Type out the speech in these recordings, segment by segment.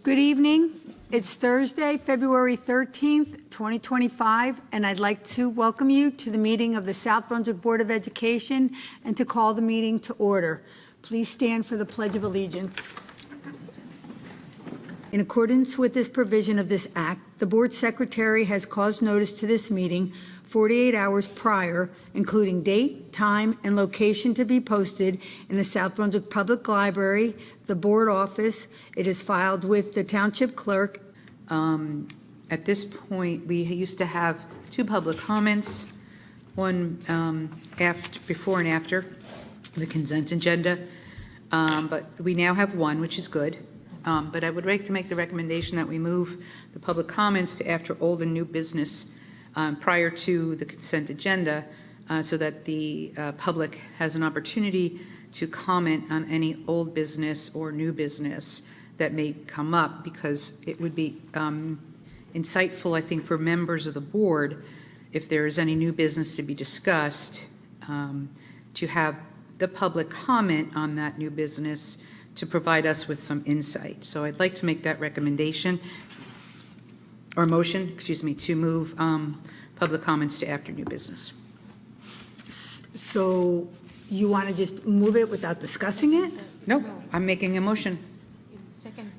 Good evening. It's Thursday, February 13th, 2025, and I'd like to welcome you to the meeting of the South Brunswick Board of Education and to call the meeting to order. Please stand for the Pledge of Allegiance. In accordance with this provision of this act, the board secretary has caused notice to this meeting 48 hours prior, including date, time, and location to be posted in the South Brunswick Public Library, the board office. It is filed with the township clerk. At this point, we used to have two public comments, one before and after the consent agenda, but we now have one, which is good. But I would like to make the recommendation that we move the public comments to after old and new business prior to the consent agenda so that the public has an opportunity to comment on any old business or new business that may come up, because it would be insightful, I think, for members of the board, if there is any new business to be discussed, to have the public comment on that new business to provide us with some insight. So I'd like to make that recommendation, or motion, excuse me, to move public comments to after new business. So you want to just move it without discussing it? No, I'm making a motion. Second.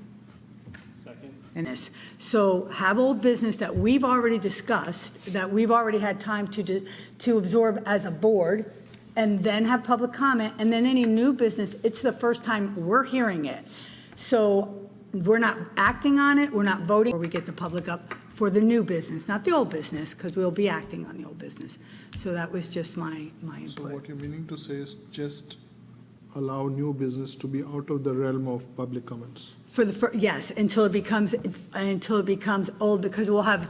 So have old business that we've already discussed, that we've already had time to absorb as a board, and then have public comment, and then any new business, it's the first time we're hearing it. So we're not acting on it, we're not voting, or we get the public up for the new business, not the old business, because we'll be acting on the old business. So that was just my input. So what you're meaning to say is just allow new business to be out of the realm of public comments? Yes, until it becomes old, because we'll have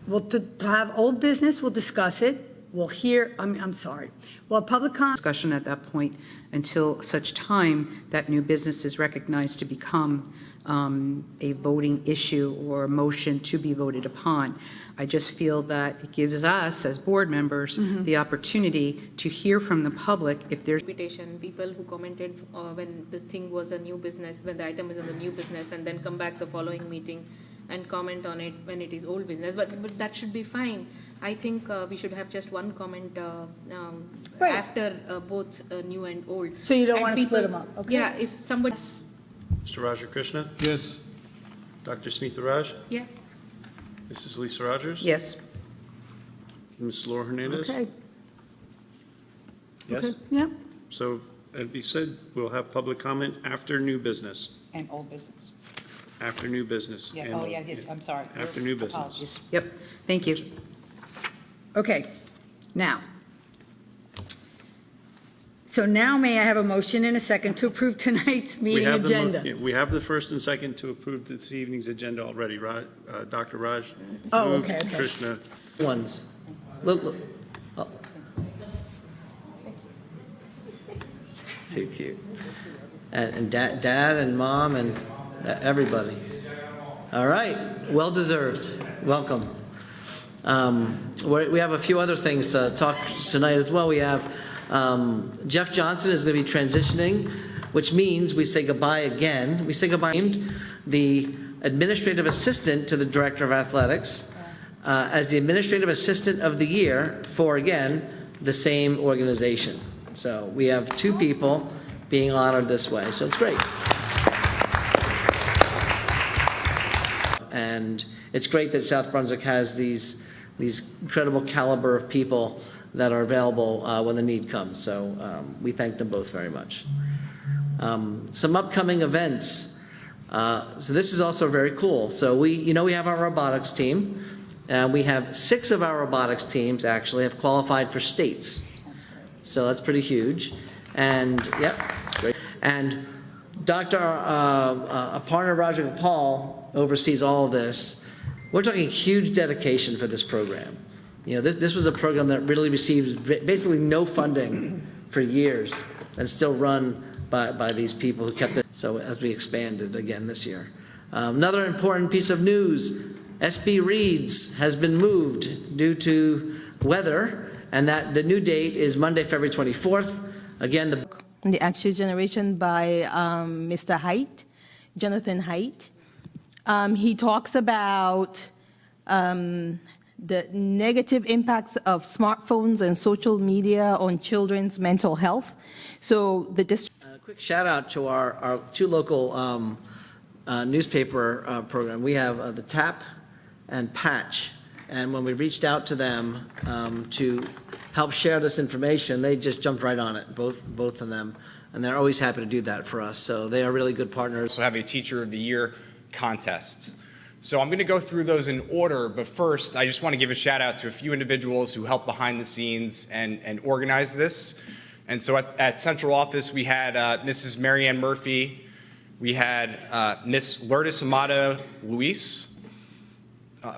old business, we'll discuss it. We'll hear, I'm sorry. Well, public comment. Discussion at that point until such time that new business is recognized to become a voting issue or a motion to be voted upon. I just feel that it gives us as board members the opportunity to hear from the public if there's People who commented when the thing was a new business, when the item is in the new business, and then come back the following meeting and comment on it when it is old business. But that should be fine. I think we should have just one comment Right. after both new and old. So you don't And want to split them up, okay? Yeah, if somebody. Mr. Raja Krishna, Yes. Dr. Smita Raj, Yes. Mrs. Lisa Rogers, yes. Ms. Laura Hernandez. Okay, Yes. okay, yeah. So, as we said, we'll have public comment after new business. And old business. After new business. Yeah. and- Oh, yeah, yes, I'm sorry. After new business. Apologies. Yep, thank you. Okay, now. So now may I have a motion and a second to approve tonight's We meeting have the agenda? We have the first and second to approve this evening's agenda already. Dr. Raj? Oh, moved, okay, okay. Krishna, Ones. Look. Oh. Too cute. And dad and mom and everybody. All right. Well deserved. Welcome. We have a few other things to talk tonight as well. We have Jeff Johnson is going to be transitioning, which means we say goodbye again. We say goodbye to the administrative assistant to the director of athletics as the administrative assistant of the year for, again, the same organization. So we have two people being honored this way. So it's great. And it's great that South Brunswick has these incredible caliber of people that are available when the need comes. So we thank them both very much. Some upcoming events. So this is also very cool. So we have our robotics team. We have 6 of our robotics teams actually have qualified for states. So that's pretty huge. And yep, that's great. And Dr. Aparna Rajagopal oversees all of this. We're talking huge dedication for this program. This was a program that really received basically no funding for years and still run by these people who kept it. So as we expanded again this year. Another important piece of news, SB Reads has been moved due to weather, and that the new date is Monday, February 24th. Again, The Action Generation by Mr. Haidt, Jonathan Haidt. He talks about the negative impacts of smartphones and social media on children's mental health. So the district. A quick shout out to our two local newspaper program. We have the Tap and Patch. And when we reached out to them to help share this information, they just jumped right on it, both of them. And they're always happy to do that for us. So they are really good partners. Also have a Teacher of the Year contest. So I'm going to go through those in order, but first I just want to give a shout out to a few individuals who helped behind the scenes and organize this. And so at central office we had Mrs. Marianne Murphy, we had Miss Lourdes Amado Luis,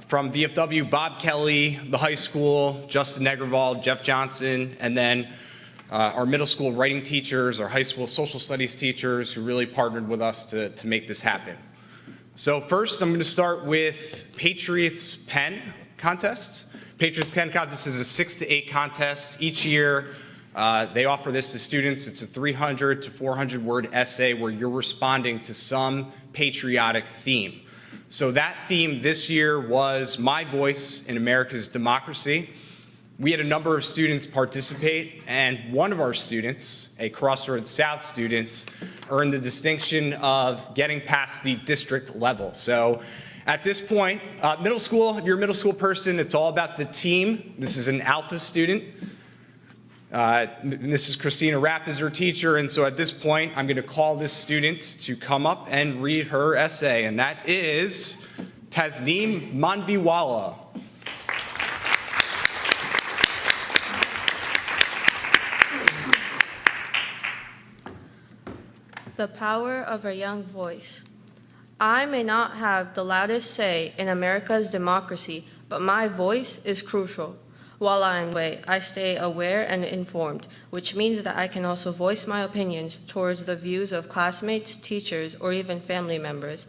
from VFW, Bob Kelly, the high school, Justin Negerval, Jeff Johnson, and then our middle school writing teachers, our high school social studies teachers who really partnered with us to make this happen. So first, I'm going to start with Patriots Pen Contest. Patriots Pen Contest is a 6 to 8 contest. Each year, they offer this to students. It's a 300 to 400 word essay where you're responding to some patriotic theme. So that theme this year was My Voice in America's Democracy. We had a number of students participate, and one of our students, a Crossroads South student, earned the distinction of getting past the district level. So at this point, middle school, if you're a middle school person, it's all about the team. This is an Alpha student. Mrs. Christina Rapp is her teacher, and so at this point, I'm going to call this student to come up and read her essay, and that is Tasneem Manviwala. The power of a young voice. I may not have the loudest say in America's democracy, but my voice is crucial. While I am away, I stay aware and informed, which means that I can also voice my opinions towards the views of classmates, teachers, or even family members.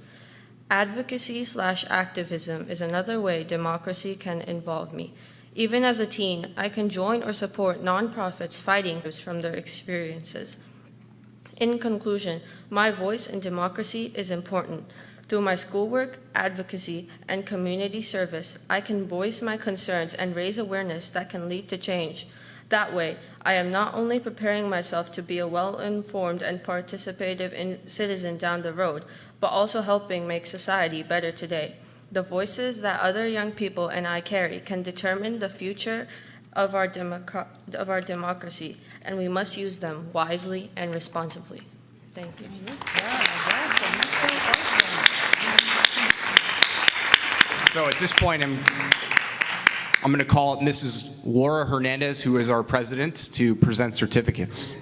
Advocacy/activism is another way democracy can involve me. Even as a teen, I can join or support nonprofits fighting from their experiences. In conclusion, my voice in democracy is important. Through my schoolwork, advocacy, and community service, I can voice my concerns and raise awareness that can lead to change. That way, I am not only preparing myself to be a well-informed and participative citizen down the road, but also helping make society better today. The voices that other young people and I carry can determine the future of our democracy, and we must use them wisely and responsibly. Thank you. So at this point, I'm going to call up Mrs. Laura Hernandez, who is our president, to present certificates.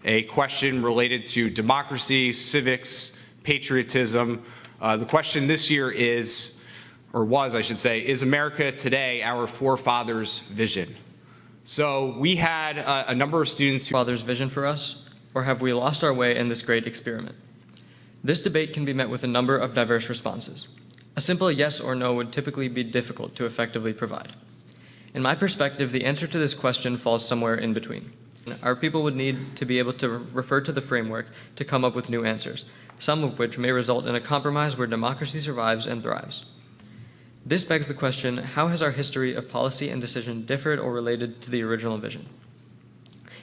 A question related to democracy, civics, patriotism. The question this year is, or was, I should say, is America today our forefathers' vision? So we had a number of students who... Father's vision for us, or have we lost our way in this great experiment? This debate can be met with a number of diverse responses. A simple yes or no would typically be difficult to effectively provide. In my perspective, the answer to this question falls somewhere in between. Our people would need to be able to refer to the framework to come up with new answers, some of which may result in a compromise where democracy survives and thrives. This begs the question, how has our history of policy and decision differed or related to the original vision?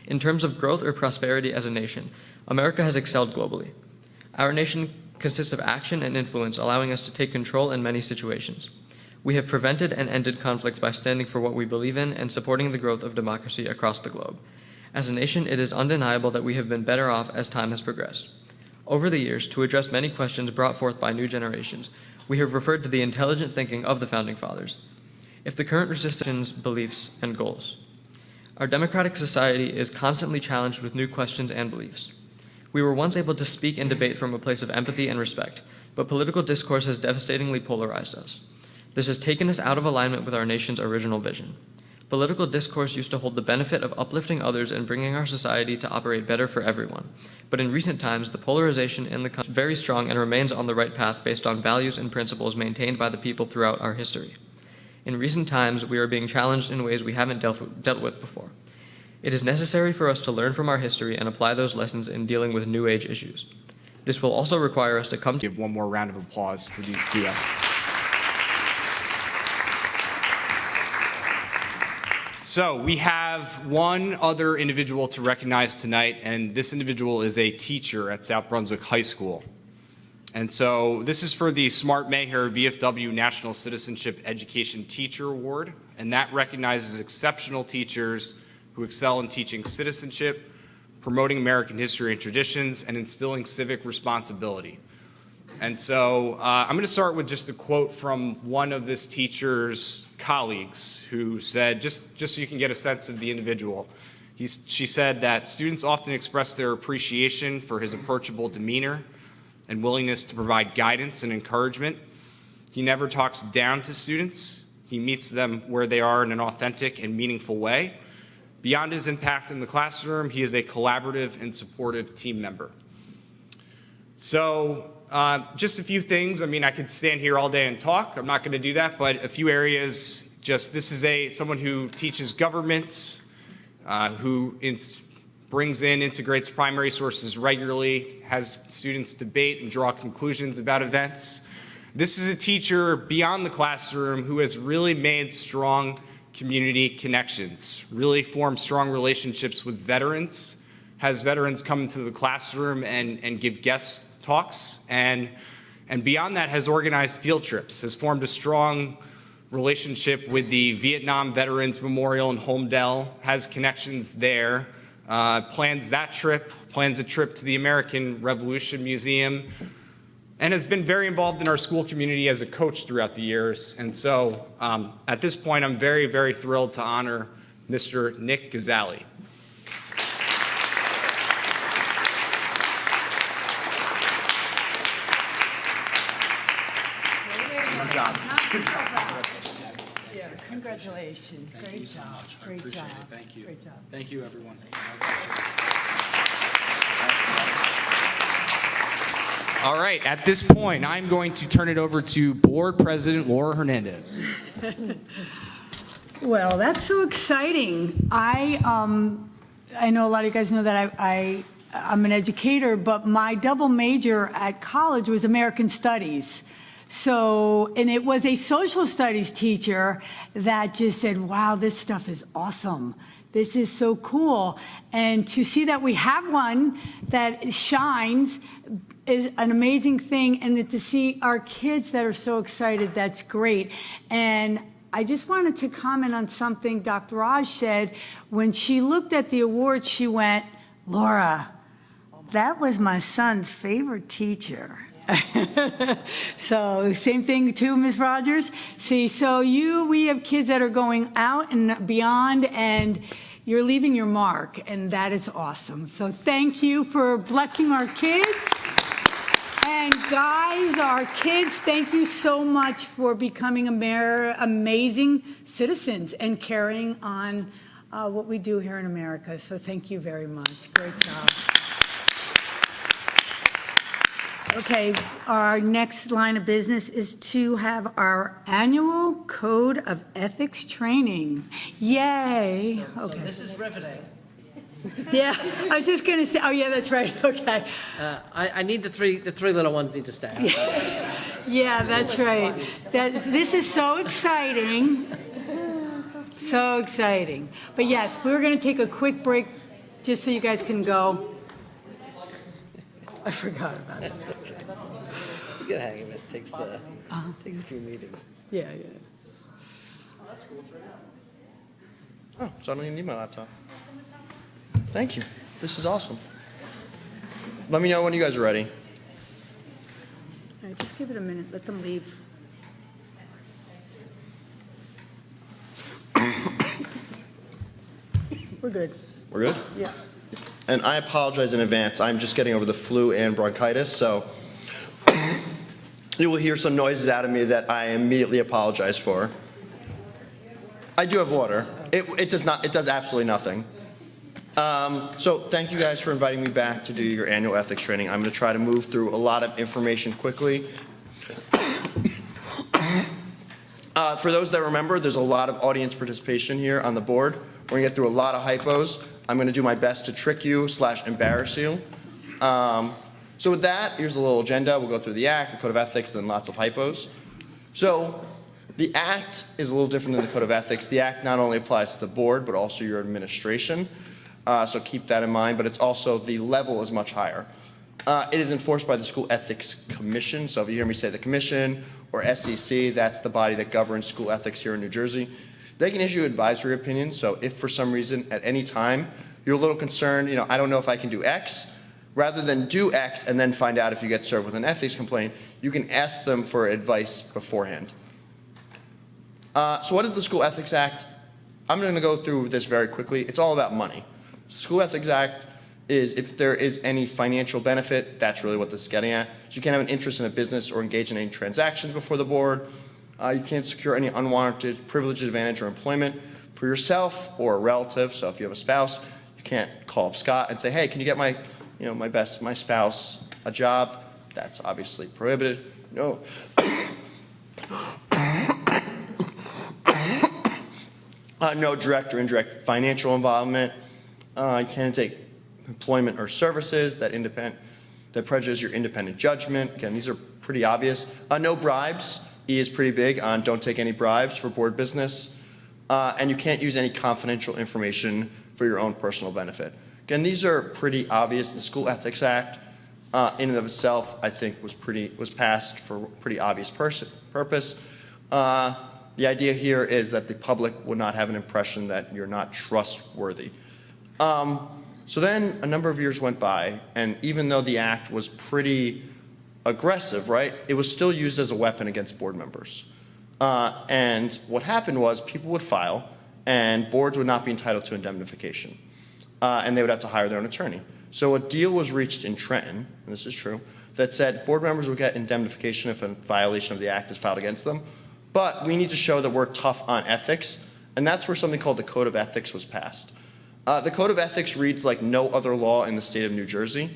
In terms of growth or prosperity as a nation, America has excelled globally. Our nation consists of action and influence, allowing us to take control in many situations. We have prevented and ended conflicts by standing for what we believe in and supporting the growth of democracy across the globe. As a nation, it is undeniable that we have been better off as time has progressed. Over the years, to address many questions brought forth by new generations, we have referred to the intelligent thinking of the Founding Fathers. If the current resistance, beliefs, and goals. Our democratic society is constantly challenged with new questions and beliefs. We were once able to speak and debate from a place of empathy and respect, but political discourse has devastatingly polarized us. This has taken us out of alignment with our nation's original vision. Political discourse used to hold the benefit of uplifting others and bringing our society to operate better for everyone. But in recent times, the polarization in the country is very strong and remains on the right path based on values and principles maintained by the people throughout our history. In recent times, we are being challenged in ways we haven't dealt with before. It is necessary for us to learn from our history and apply those lessons in dealing with new age issues. This will also require us to come to Give one more round of applause to these two guys. So we have one other individual to recognize tonight, and this individual is a teacher at South Brunswick High School. And so this is for the Smart Maher VFW National Citizenship Education Teacher Award, and that recognizes exceptional teachers who excel in teaching citizenship, promoting American history and traditions, and instilling civic responsibility. And so I'm going to start with just a quote from one of this teacher's colleagues who said, just so you can get a sense of the individual, she said that students often express their appreciation for his approachable demeanor and willingness to provide guidance and encouragement. He never talks down to students. He meets them where they are in an authentic and meaningful way. Beyond his impact in the classroom, he is a collaborative and supportive team member. So just a few things. I mean, I could stand here all day and talk. I'm not going to do that, but a few areas. Just this is someone who teaches government, who brings in, integrates primary sources regularly, has students debate and draw conclusions about events. This is a teacher beyond the classroom who has really made strong community connections, really formed strong relationships with veterans, has veterans come into the classroom and give guest talks, and beyond that has organized field trips, has formed a strong relationship with the Vietnam Veterans Memorial in Holmdel, has connections there, plans that trip, plans a trip to the American Revolution Museum, and has been very involved in our school community as a coach throughout the years. And so at this point, I'm very, very thrilled to honor Mr. Nick Gazzali. Yeah, congratulations. Great job. Great job. Thank you. Great job. Thank you, everyone. All right, at this point, I'm going to turn it over to Board President Laura Hernandez. Well, that's so exciting. I know a lot of you guys know that I'm an educator, but my double major at college was American Studies. So, and it was a social studies teacher that just said, wow, this stuff is awesome. This is so cool. And to see that we have one that shines is an amazing thing. And to see our kids that are so excited, that's great. And I just wanted to comment on something Dr. Raj said. When she looked at the awards, she went, Laura, that was my son's favorite teacher. So same thing too, Ms. Rogers. See, so we have kids that are going out and beyond, and you're leaving your mark, and that is awesome. So thank you for blessing our kids. And guys, our kids, thank you so much for becoming amazing citizens and carrying on what we do here in America. So thank you very much. Great job. Okay, our next line of business is to have our annual Code of Ethics training. Yay. Okay. So this is riveting. Yeah, I was just going to say, oh yeah, that's right, okay. I need the three little ones need to stay out. Yeah, that's right. This is so exciting. So exciting. But yes, we're going to take a quick break just so you guys can go. I forgot about it. It's okay. You get a hang of it. It takes a few meetings. Yeah. Oh, so I don't even need my laptop. Thank you. This is awesome. Let me know when you guys are ready. All right, just give it a minute. Let them leave. We're good. We're good? Yeah. And I apologize in advance. I'm just getting over the flu and bronchitis, so you will hear some noises out of me that I immediately apologize for. I do have water. It does absolutely nothing. So thank you guys for inviting me back to do your annual ethics training. I'm going to try to move through a lot of information quickly. For those that remember, there's a lot of audience participation here on the board. We're going to get through a lot of hypos. I'm going to do my best to trick you / embarrass you. So with that, here's a little agenda. We'll go through the Act, the Code of Ethics, then lots of hypos. So the Act is a little different than the Code of Ethics. The Act not only applies to the board, but also your administration. So keep that in mind, but it's also, the level is much higher. It is enforced by the School Ethics Commission. So if you hear me say the Commission or SEC, that's the body that governs school ethics here in New Jersey. They can issue advisory opinions. So if for some reason at any time you're a little concerned, I don't know if I can do X, rather than do X and then find out if you get served with an ethics complaint, you can ask them for advice beforehand. So what is the School Ethics Act? I'm going to go through this very quickly. It's all about money. The School Ethics Act is if there is any financial benefit, that's really what this is getting at. So you can't have an interest in a business or engage in any transactions before the board. You can't secure any unwarranted privilege, advantage, or employment for yourself or a relative. So if you have a spouse, you can't call up Scott and say, hey, can you get my spouse a job? That's obviously prohibited. No. No direct or indirect financial involvement. You can't take employment or services that prejudice your independent judgment. Again, these are pretty obvious. No bribes. E is pretty big on don't take any bribes for board business. And you can't use any confidential information for your own personal benefit. Again, these are pretty obvious. The School Ethics Act, in and of itself, I think was passed for a pretty obvious purpose. The idea here is that the public would not have an impression that you're not trustworthy. So then a number of years went by, and even though the act was pretty aggressive, right, it was still used as a weapon against board members. And what happened was people would file, and boards would not be entitled to indemnification. And they would have to hire their own attorney. So a deal was reached in Trenton, and this is true, that said board members would get indemnification if a violation of the act is filed against them. But we need to show that we're tough on ethics, and that's where something called the Code of Ethics was passed. The Code of Ethics reads like no other law in the state of New Jersey.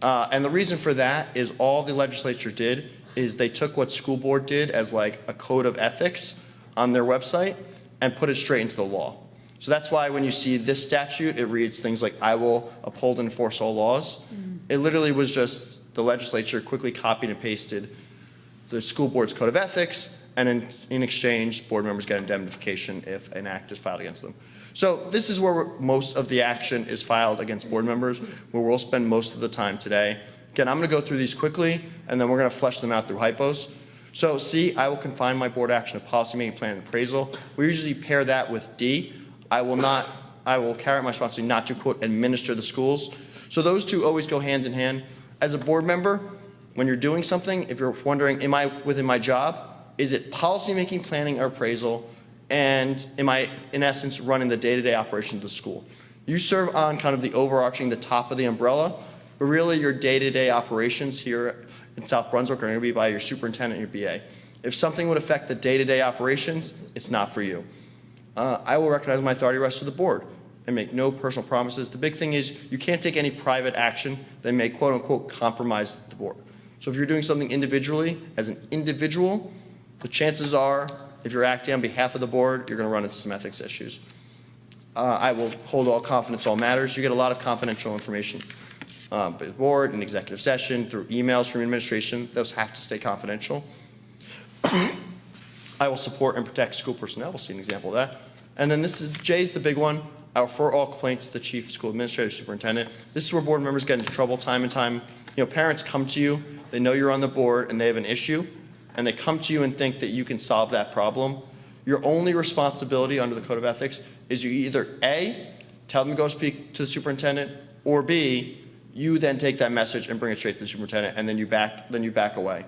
And the reason for that is all the legislature did is they took what school board did as like a code of ethics on their website and put it straight into the law. So that's why when you see this statute, it reads things like, I will uphold and enforce all laws. It literally was just the legislature quickly copied and pasted the school board's code of ethics, and in exchange, board members get indemnification if an act is filed against them. So this is where most of the action is filed against board members, where we'll spend most of the time today. Again, I'm going to go through these quickly, and then we're going to flesh them out through hypos. So C, I will confine my board action to policymaking, plan, and appraisal. We usually pair that with D. I will carry out my responsibility not to, quote, administer the schools. So those two always go hand in hand. As a board member, when you're doing something, if you're wondering, am I within my job? Is it policymaking, planning, or appraisal? And am I, in essence, running the day-to-day operation of the school? You serve on kind of the overarching, the top of the umbrella, but really your day-to-day operations here in South Brunswick are going to be by your superintendent and your BA. If something would affect the day-to-day operations, it's not for you. I will recognize my authority rests with the board and make no personal promises. The big thing is you can't take any private action that may, quote unquote, compromise the board. So if you're doing something individually, as an individual, the chances are, if you're acting on behalf of the board, you're going to run into some ethics issues. I will hold all confidence, all matters. You get a lot of confidential information by the board, in executive session, through emails from administration. Those have to stay confidential. I will support and protect school personnel. We'll see an example of that. And then J's the big one. I refer all complaints to the chief school administrator, superintendent. This is where board members get into trouble time and time. Parents come to you, they know you're on the board and they have an issue, and they come to you and think that you can solve that problem. Your only responsibility under the Code of Ethics is you either A, tell them to go speak to the superintendent, or B, you then take that message and bring it straight to the superintendent, and then you back away.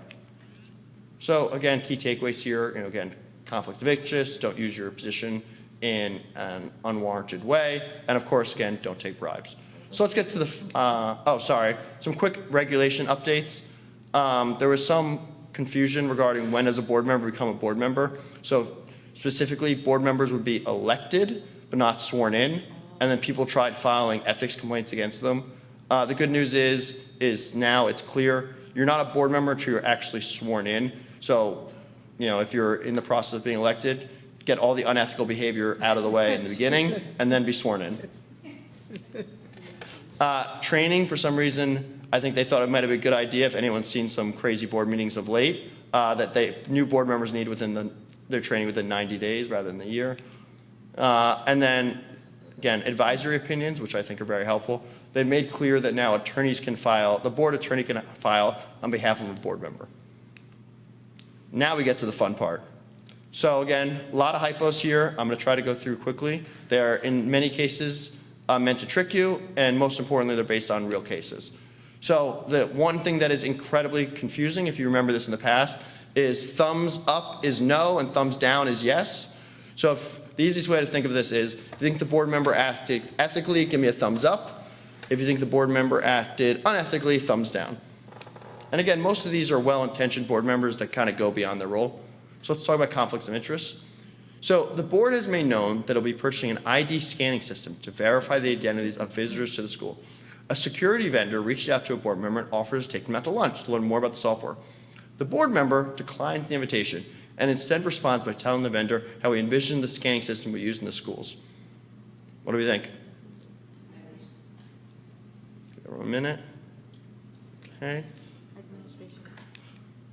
So again, key takeaways here, again, conflict of interest, don't use your position in an unwarranted way, and of course, again, don't take bribes. So let's get to the, some quick regulation updates. There was some confusion regarding when does a board member become a board member. So specifically, board members would be elected, but not sworn in, and then people tried filing ethics complaints against them. The good news is now it's clear, you're not a board member until you're actually sworn in. So, if you're in the process of being elected, get all the unethical behavior out of the way in the beginning, and then be sworn in. Training, for some reason, I think they thought it might have been a good idea, if anyone's seen some crazy board meetings of late, that new board members need their training within 90 days rather than a year. And then, again, advisory opinions, which I think are very helpful. They've made clear that now the board attorney can file on behalf of a board member. Now we get to the fun part. So again, a lot of hypos here. I'm going to try to go through quickly. They're, in many cases, meant to trick you, and most importantly, they're based on real cases. So the one thing that is incredibly confusing, if you remember this in the past, is thumbs up is no and thumbs down is yes. So the easiest way to think of this is, if you think the board member acted ethically, give me a thumbs up. If you think the board member acted unethically, thumbs down. And again, most of these are well-intentioned board members that kind of go beyond their role. So let's talk about conflicts of interest. So the board has made known that it'll be purchasing an ID scanning system to verify the identities of visitors to the school. A security vendor reached out to a board member and offers to take them out to lunch to learn more about the software. The board member declines the invitation and instead responds by telling the vendor how he envisioned the scanning system we use in the schools. What do we think? Give it a minute. Okay.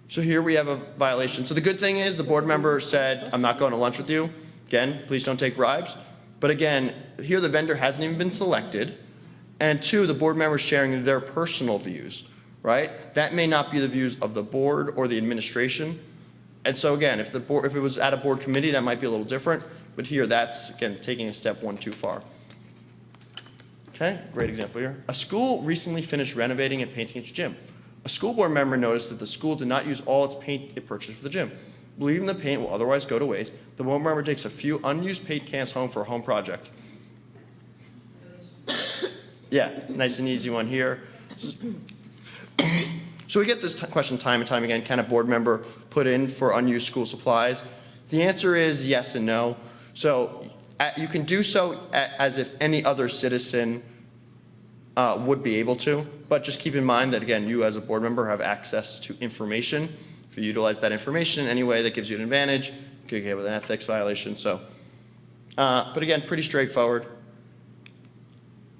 So here we have a violation. So the good thing is the board member said, I'm not going to lunch with you. Again, please don't take bribes. But again, here the vendor hasn't even been selected. And two, the board member is sharing their personal views, right? That may not be the views of the board or the administration. And so again, if it was at a board committee, that might be a little different. But here, that's, again, taking a step one too far. Okay, great example here. A school recently finished renovating and painting its gym. A school board member noticed that the school did not use all its paint it purchased for the gym. Believing the paint will otherwise go to waste, the board member takes a few unused paint cans home for a home project. Yeah, nice and easy one here. So we get this question time and time again, can a board member put in for unused school supplies? The answer is yes and no. So you can do so as if any other citizen would be able to, but just keep in mind that, again, you as a board member have access to information. If you utilize that information in any way that gives you an advantage, you could get with an ethics violation. So, but again, pretty straightforward.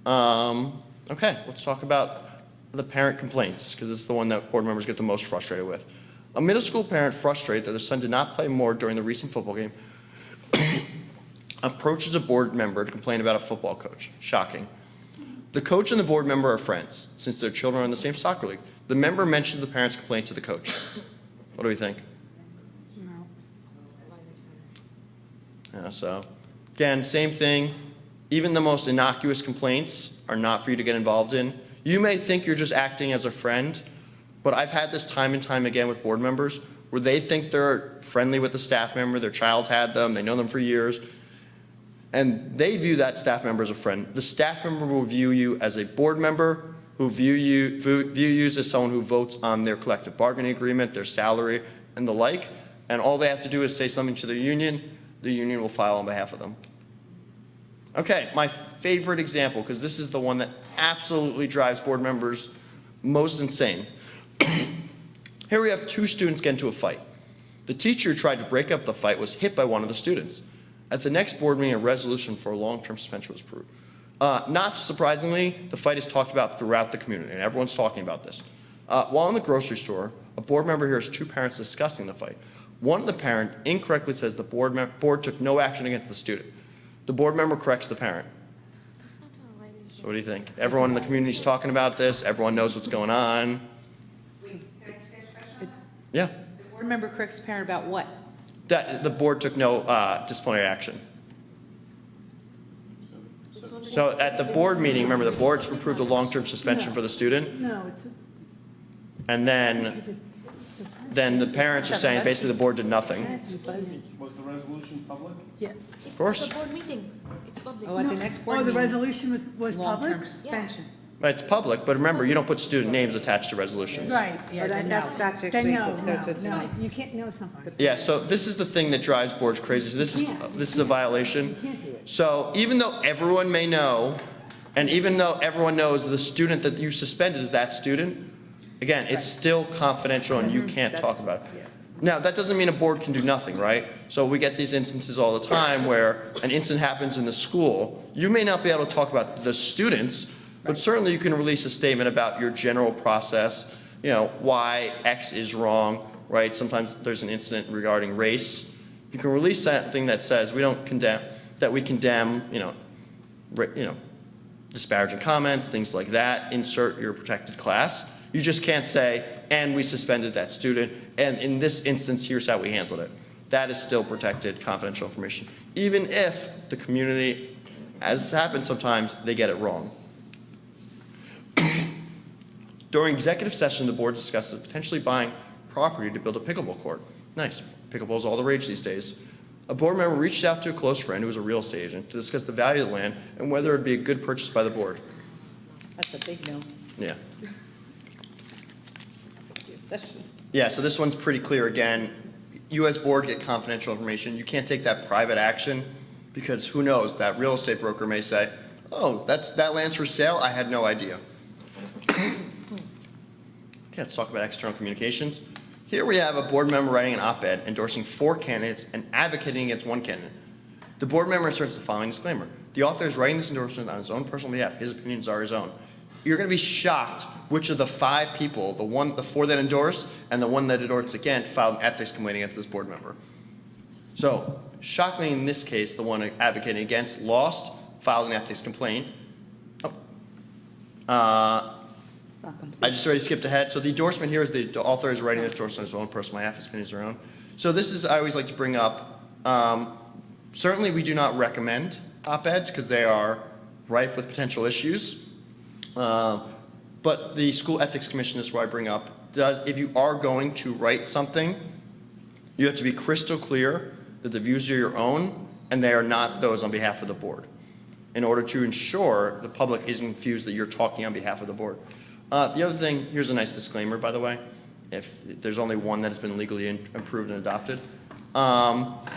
Okay, let's talk about the parent complaints, because this is the one that board members get the most frustrated with. A middle school parent frustrated that their son did not play more during the recent football game approaches a board member to complain about a football coach. Shocking. The coach and the board member are friends, since their children are in the same soccer league. The member mentions the parent's complaint to the coach. What do we think? No. Yeah, so, again, same thing. Even the most innocuous complaints are not for you to get involved in. You may think you're just acting as a friend, but I've had this time and time again with board members where they think they're friendly with the staff member, their child had them, they know them for years, and they view that staff member as a friend. The staff member will view you as a board member, who view you as someone who votes on their collective bargaining agreement, their salary, and the like, and all they have to do is say something to the union will file on behalf of them. Okay, my favorite example, because this is the one that absolutely drives board members most insane. Here we have two students get into a fight. The teacher who tried to break up the fight was hit by one of the students. At the next board meeting, a resolution for a long-term suspension was approved. Not surprisingly, the fight is talked about throughout the community, and everyone's talking about this. While in the grocery store, a board member hears two parents discussing the fight. One of the parents incorrectly says the board took no action against the student. The board member corrects the parent. So what do you think? Everyone in the community is talking about this. Everyone knows what's going on. Yeah. The board member corrects the parent about what? That the board took no disciplinary action. So at the board meeting, remember, the board's approved a long-term suspension for the student, No, it's, and then the parents are saying basically the board did nothing. that's fuzzy. Was the resolution public? Yeah. Of course. It's a board meeting. It's public. Oh, at the next board Oh, the meeting, resolution was public? long-term suspension. It's public, but remember, you don't put student names attached to resolutions. Right, yeah, But then that's- no. that's Then actually- no, that's no, what's no, not- you can't, no, it's not public. Yeah, so this is the thing that drives boards crazy. So this is a violation. So even though everyone may know, and even though everyone knows the student that you suspended is that student, again, it's still confidential and you can't talk about it. Now, that doesn't mean a board can do nothing, right? So we get these instances all the time where an incident happens in the school. You may not be able to talk about the students, but certainly you can release a statement about your general process, why X is wrong, right? Sometimes there's an incident regarding race. You can release something that says we condemn, disparaging comments, things like that. Insert your protected class. You just can't say, and we suspended that student, and in this instance, here's how we handled it. That is still protected confidential information, even if the community, as happens sometimes, they get it wrong. During executive session, the board discusses potentially buying property to build a pickleball court. Nice. Pickleball's all the rage these days. A board member reached out to a close friend who was a real estate agent to discuss the value of the land and whether it would be a good purchase by the board. That's a big no. Yeah. The obsession. Yeah, so this one's pretty clear again. You as board get confidential information. You can't take that private action because who knows, that real estate broker may say, oh, that land's for sale? I had no idea. Okay, let's talk about external communications. Here we have a board member writing an op-ed endorsing 4 candidates and advocating against 1 candidate. The board member inserts the following disclaimer. The author is writing this endorsement on his own personal behalf. His opinions are his own. You're going to be shocked which of the 5 people, the 4 that endorsed and the 1 that endorsed again, filed an ethics complaint against this board member. So, shockingly in this case, the one advocating against lost, filed an ethics complaint. I just already skipped ahead. So the endorsement here is the author is writing this endorsement on his own personal behalf. His opinions are their own. So this is, I always like to bring up, certainly we do not recommend op-eds because they are rife with potential issues. But the School Ethics Commission, this is where I bring up, if you are going to write something, you have to be crystal clear that the views are your own and they are not those on behalf of the board, in order to ensure the public isn't confused that you're talking on behalf of the board. The other thing, here's a nice disclaimer, by the way, if there's only one that has been legally approved and adopted.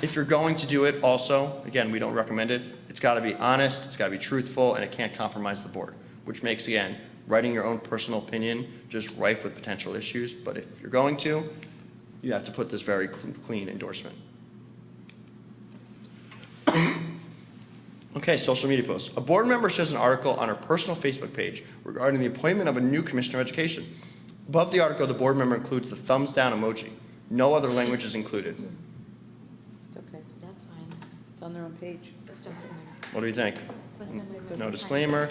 If you're going to do it also, again, we don't recommend it, it's got to be honest, it's got to be truthful, and it can't compromise the board, which makes, again, writing your own personal opinion just rife with potential issues. But if you're going to, you have to put this very clean endorsement. Okay, social media posts. A board member shares an article on her personal Facebook page regarding the appointment of a new commissioner of education. Above the article, the board member includes the thumbs down emoji. No other language is included. It's okay. That's fine. It's on their own page. First time What do you think? I No disclaimer.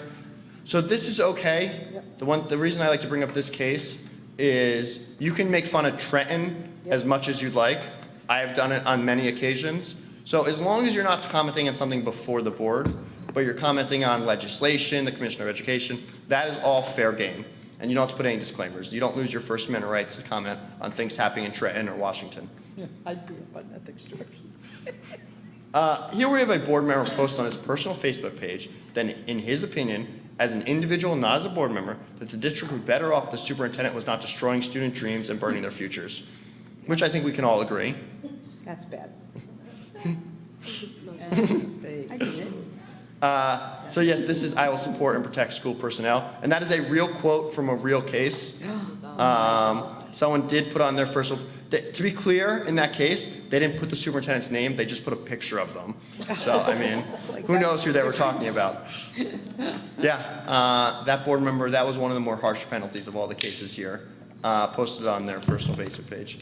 So this is okay. The reason I like to bring up this case is you can make fun of Trenton as much as you'd like. I have done it on many occasions. So as long as you're not commenting on something before the board, but you're commenting on legislation, the Commissioner of Education, that is all fair game. And you don't have to put any disclaimers. You don't lose your First Amendment rights to comment on things happening in Trenton or Washington. Yeah, I do about ethics directions. Here we have a board member post on his personal Facebook page that, in his opinion, as an individual, not as a board member, that the district would be better off if the superintendent was not destroying student dreams and burning their futures, which I think we can all agree. That's bad. I get it. So yes, this is I will support and protect school personnel. And that is a real quote from a real case. Someone did put on their first, to be clear, in that case, they didn't put the superintendent's name, they just put a picture of them. So, I mean, who knows who they were talking about. Yeah, that board member, that was one of the more harsh penalties of all the cases here, posted on their personal Facebook page.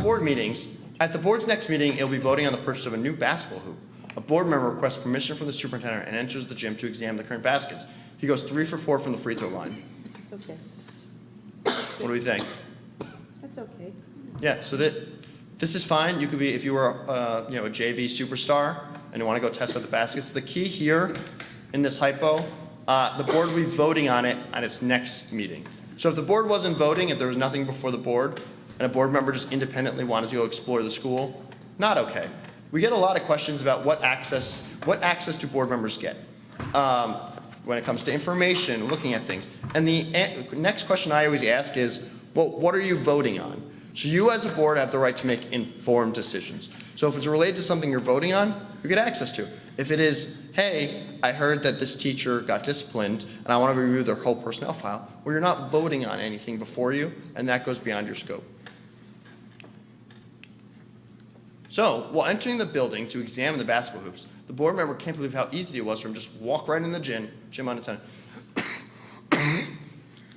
Board meetings. At the board's next meeting, it'll be voting on the purchase of a new basketball hoop. A board member requests permission from the superintendent and enters the gym to examine the current baskets. He goes 3 for 4 from the free throw line. It's okay. What do we think? That's okay. Yeah, so this is fine. You could be, if you were a JV superstar and you want to go test out the baskets. The key here in this hypo, the board will be voting on it at its next meeting. So if the board wasn't voting, if there was nothing before the board, and a board member just independently wanted to go explore the school, not okay. We get a lot of questions about what access do board members get when it comes to information, looking at things. And the next question I always ask is, well, what are you voting on? So you as a board have the right to make informed decisions. So if it's related to something you're voting on, you get access to. If it is, hey, I heard that this teacher got disciplined and I want to review their whole personnel file, well, you're not voting on anything before you, and that goes beyond your scope. So while entering the building to examine the basketball hoops, the board member can't believe how easy it was for him to just walk right in the gym unattended.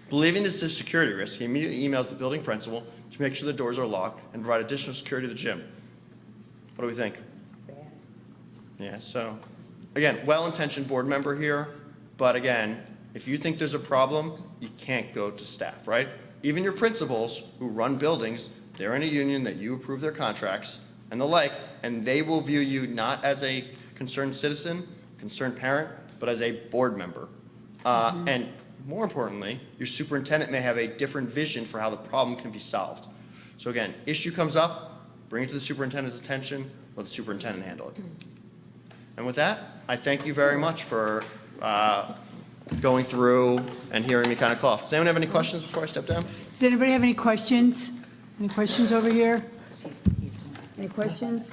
Believing this is a security risk, he immediately emails the building principal to make sure the doors are locked and provide additional security to the gym. What do we think? Yeah, so, again, well-intentioned board member here, but again, if you think there's a problem, you can't go to staff, right? Even your principals who run buildings, they're in a union that you approve their contracts and the like, and they will view you not as a concerned citizen, concerned parent, but as a board member. And more importantly, your superintendent may have a different vision for how the problem can be solved. So again, issue comes up, bring it to the superintendent's attention, let the superintendent handle it. And with that, I thank you very much for going through and hearing me kind of cough. Does anyone have any questions before I step down? Does anybody have any questions? Any questions over here? Any questions?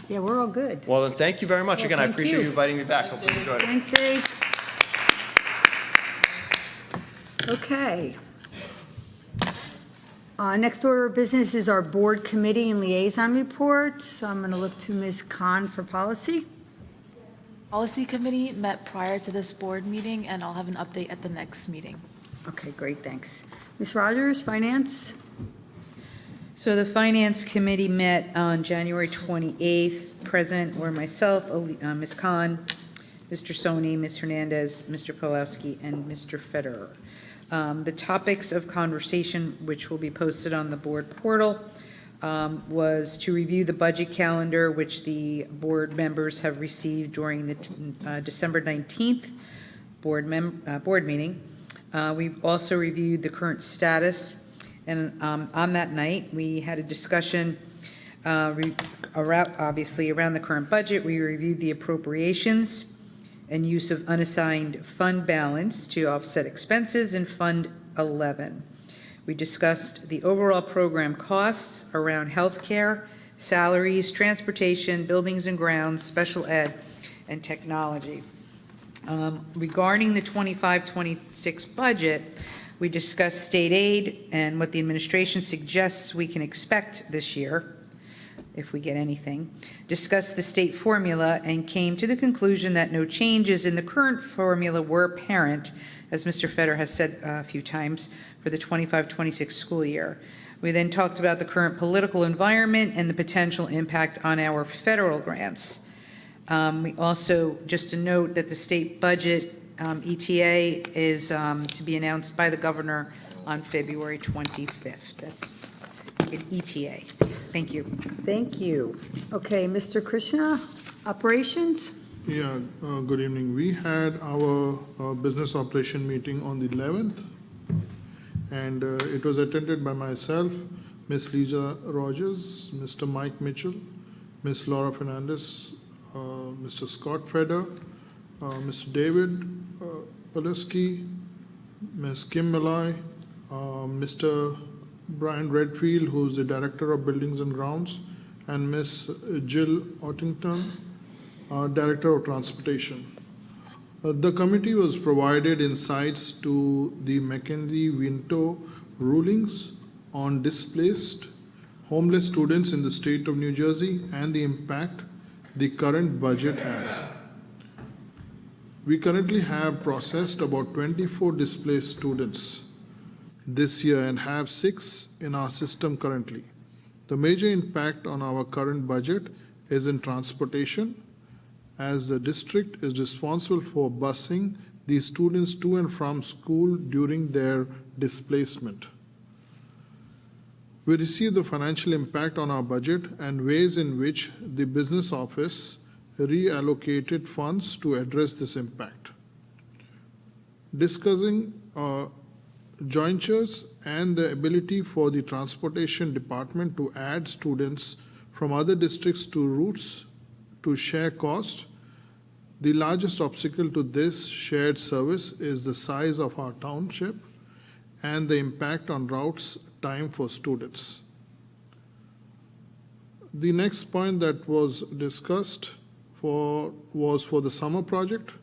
Yeah, we're all good. Well, then, thank you very much. Well, Again, I thank appreciate you. you inviting me back. Hopefully you enjoyed it. Thanks, Dave. Okay. Next order of business is our board committee and liaison reports. I'm going to look to Ms. Khan for policy. Policy Committee met prior to this board meeting, and I'll have an update at the next meeting. Okay, great, thanks. Ms. Rogers, finance? So the Finance Committee met on January 28th. Present were myself, Ms. Khan, Mr. Soni, Ms. Hernandez, Mr. Pulowski, and Mr. Federer. The topics of conversation, which will be posted on the board portal, was to review the budget calendar, which the board members have received during the December 19th board meeting. We also reviewed the current status, and on that night, we had a discussion obviously around the current budget. We reviewed the appropriations and use of unassigned fund balance to offset expenses in Fund 11. We discussed the overall program costs around healthcare, salaries, transportation, buildings and grounds, special ed, and technology. Regarding the 25-26 budget, we discussed state aid and what the administration suggests we can expect this year, if we get anything, discussed the state formula, and came to the conclusion that no changes in the current formula were apparent, as Mr. Feder has said a few times, for the 25-26 school year. We then talked about the current political environment and the potential impact on our federal grants. We also, just to note that the state budget ETA is to be announced by the governor on February 25th. That's an ETA. Thank you. Thank you. Okay, Mr. Krishna, operations? Yeah, good evening. We had our business operation meeting on the 11th, and it was attended by myself, Ms. Lisa Rogers, Mr. Mike Mitchell, Ms. Laura Fernandez, Mr. Scott Feder, Mr. David Pulaski, Ms. Kim Malloy, Mr. Brian Redfield, who's the Director of Buildings and Grounds, and Ms. Jill Ottington, Director of Transportation. The committee was provided insights to the McKenzie-Vinto rulings on displaced homeless students in the state of New Jersey and the impact the current budget has. We currently have processed about 24 displaced students this year and have 6 in our system currently. The major impact on our current budget is in transportation, as the district is responsible for busing these students to and from school during their displacement. We received the financial impact on our budget and ways in which the business office reallocated funds to address this impact. Discussing jointures and the ability for the transportation department to add students from other districts to routes to share cost. The largest obstacle to this shared service is the size of our township and the impact on routes time for students. The next point that was discussed was for the summer project.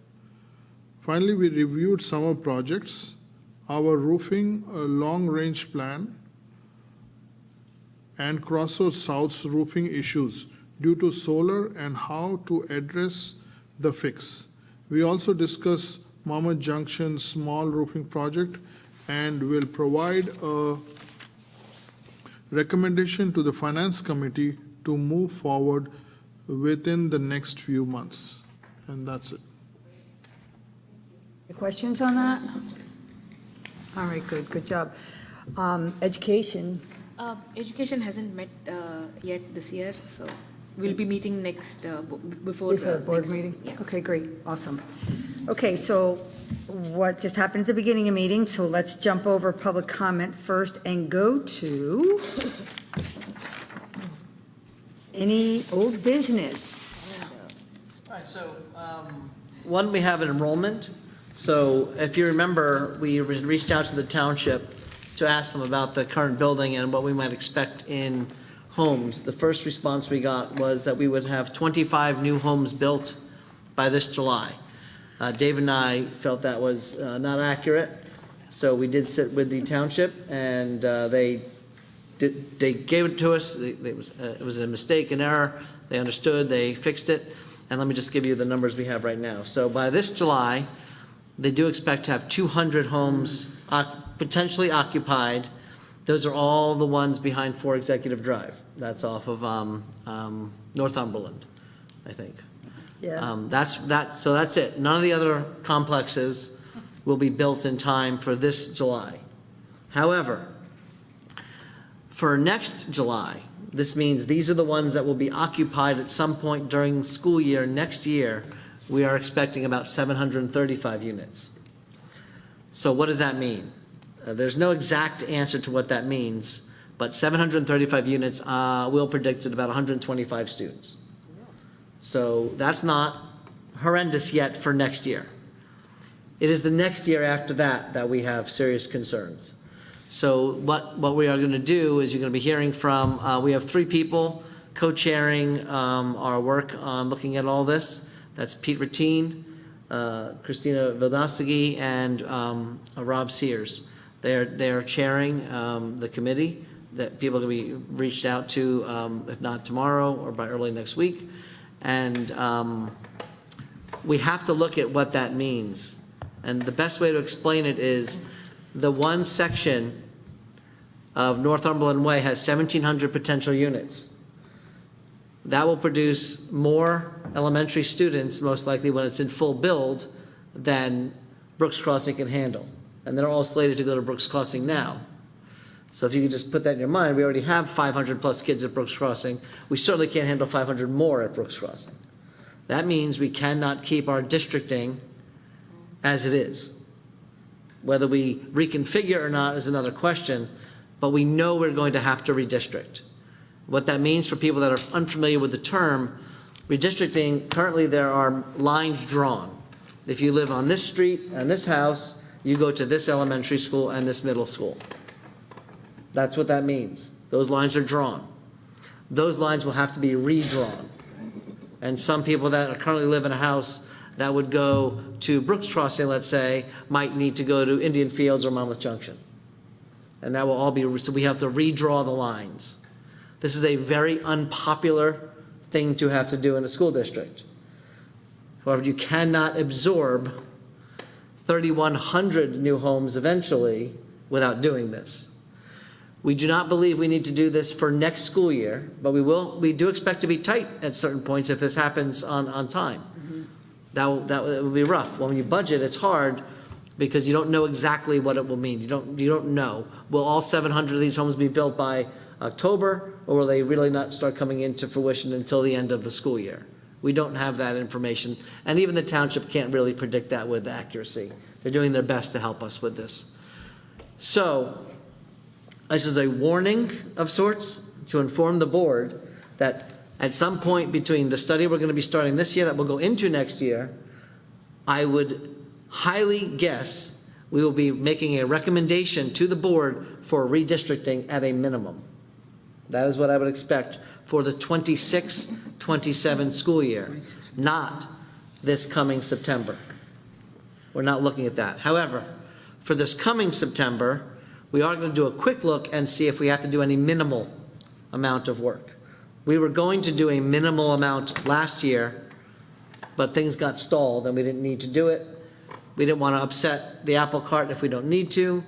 Finally, we reviewed summer projects, our roofing long-range plan, and Crossroads South's roofing issues due to solar and how to address the fix. We also discussed Monmouth Junction's small roofing project and will provide a recommendation to the Finance Committee to move forward within the next few months. And that's it. Any questions on that? All right, good job. Education, Education hasn't met yet this year, so we'll be meeting next, before. before the board next- meeting? Yeah. Okay, great, awesome. Okay, so what just happened at the beginning of meeting, so let's jump over public comment first and go to any old business. All right, so, one, we have an enrollment. So if you remember, we reached out to the township to ask them about the current building and what we might expect in homes. The first response we got was that we would have 25 new homes built by this July. Dave and I felt that was not accurate, so we did sit with the township, and they gave it to us. It was a mistake, an error. They understood, they fixed it, and let me just give you the numbers we have right now. So by this July, they do expect to have 200 homes potentially occupied. Those are all the ones behind 4 Executive Drive. That's off of Northumberland, I think. Yeah, So that's it. None of the other complexes will be built in time for this July. However, for next July, this means these are the ones that will be occupied at some point during the school year next year. We are expecting about 735 units. So what does that mean? There's no exact answer to what that means, but 735 units will predict at about 125 students. So that's not horrendous yet for next year. It is the next year after that that we have serious concerns. So what we are going to do is you're going to be hearing from, we have 3 people co-chairing our work on looking at all this. That's Pete Ratine, Christina Vildastegui, and Rob Sears. They're chairing the committee that people are going to be reached out to, if not tomorrow or by early next week. And we have to look at what that means. And the best way to explain it is the one section of Northumberland Way has 1,700 potential units. That will produce more elementary students, most likely when it's in full build, than Brooks Crossing can handle. And they're all slated to go to Brooks Crossing now. So if you could just put that in your mind, we already have 500 plus kids at Brooks Crossing. We certainly can't handle 500 more at Brooks Crossing. That means we cannot keep our districting as it is. Whether we reconfigure or not is another question, but we know we're going to have to redistrict. What that means for people that are unfamiliar with the term, redistricting, currently there are lines drawn. If you live on this street and this house, you go to this elementary school and this middle school. That's what that means. Those lines are drawn. Those lines will have to be redrawn. And some people that currently live in a house that would go to Brooks Crossing, let's say, might need to go to Indian Fields or Monmouth Junction. And that will all be, so we have to redraw the lines. This is a very unpopular thing to have to do in a school district. However, you cannot absorb 3,100 new homes eventually without doing this. We do not believe we need to do this for next school year, but we do expect to be tight at certain points if this happens on time. Mm-hmm. That will be rough. When you budget, it's hard because you don't know exactly what it will mean. You don't know. Will all 700 of these homes be built by October, or will they really not start coming into fruition until the end of the school year? We don't have that information, and even the township can't really predict that with accuracy. They're doing their best to help us with this. So this is a warning of sorts to inform the board that at some point between the study we're going to be starting this year that will go into next year, I would highly guess we will be making a recommendation to the board for redistricting at a minimum. That is what I would expect for the 26-27 school year, not this coming September. We're not looking at that. However, for this coming September, we are going to do a quick look and see if we have to do any minimal amount of work. We were going to do a minimal amount last year, but things got stalled and we didn't need to do it. We didn't want to upset the apple cart if we don't need to,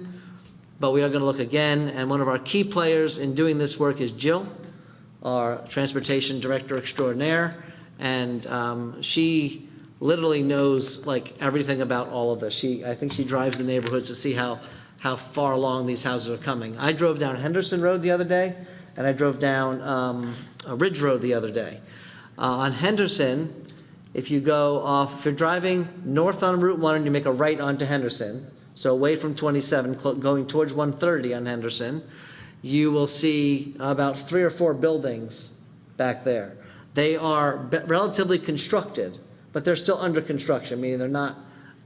but we are going to look again. And one of our key players in doing this work is Jill, our transportation director extraordinaire. And she literally knows like everything about all of this. I think she drives the neighborhoods to see how far along these houses are coming. I drove down Henderson Road the other day, and I drove down Ridge Road the other day. On Henderson, if you go off, if you're driving north on Route 1 and you make a right onto Henderson, so away from 27, going towards 130 on Henderson, you will see about 3 or 4 buildings back there. They are relatively constructed, but they're still under construction, meaning they're not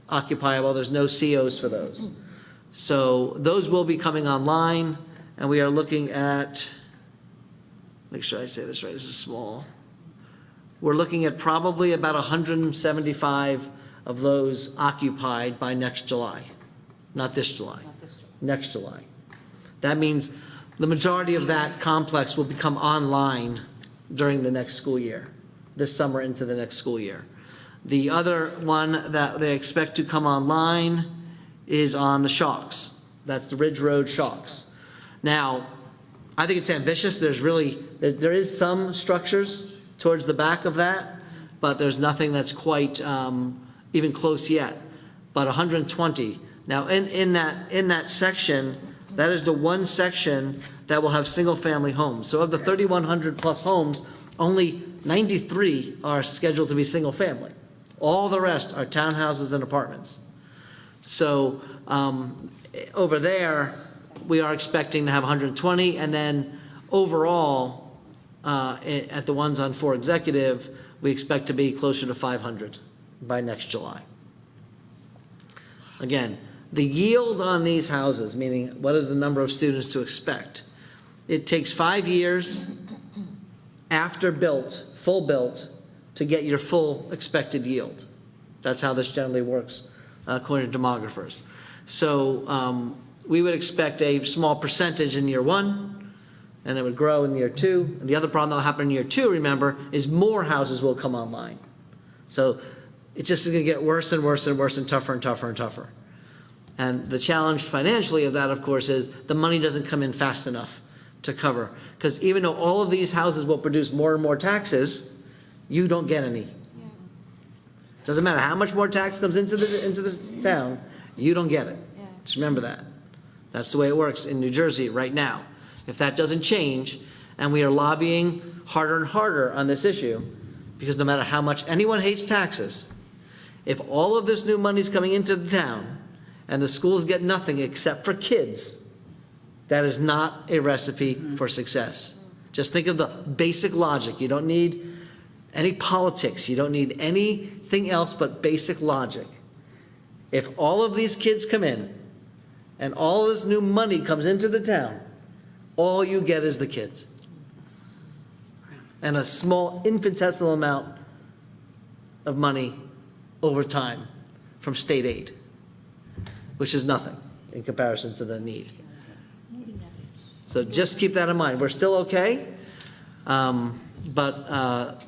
occupiable. There's no COs for those. So those will be coming online, and we are looking at, make sure I say this right, this is small. We're looking at probably about 175 of those occupied by next July. Not this July. Next July. That means the majority of that complex will become online during the next school year, this summer into the next school year. The other one that they expect to come online is on the Shocks. That's the Ridge Road Shocks. Now, I think it's ambitious. There is some structures towards the back of that, but there's nothing that's quite even close yet. But 120. Now, in that section, that is the one section that will have single-family homes. So of the 3,100 plus homes, only 93 are scheduled to be single-family. All the rest are townhouses and apartments. So over there, we are expecting to have 120, and then overall, at the ones on 4 Executive, we expect to be closer to 500 by next July. Again, the yield on these houses, meaning what is the number of students to expect, it takes 5 years after built, full built, to get your full expected yield. That's how this generally works, according to demographers. So we would expect a small percentage in year 1, and it would grow in year 2. And the other problem that will happen in year 2, remember, is more houses will come online. So it's just going to get worse and worse and worse and tougher and tougher and tougher. And the challenge financially of that, of course, is the money doesn't come in fast enough to cover. Because even though all of these houses will produce more and more taxes, you don't get any. Doesn't matter how much more tax comes into this town, you don't get it. Just remember that. That's the way it works in New Jersey right now. If that doesn't change, and we are lobbying harder and harder on this issue, because no matter how much anyone hates taxes, if all of this new money is coming into the town and the schools get nothing except for kids, that is not a recipe for success. Just think of the basic logic. You don't need any politics. You don't need anything else but basic logic. If all of these kids come in and all of this new money comes into the town, all you get is the kids. And a small infinitesimal amount of money over time from state aid, which is nothing in comparison to the need. So just keep that in mind. We're still okay, but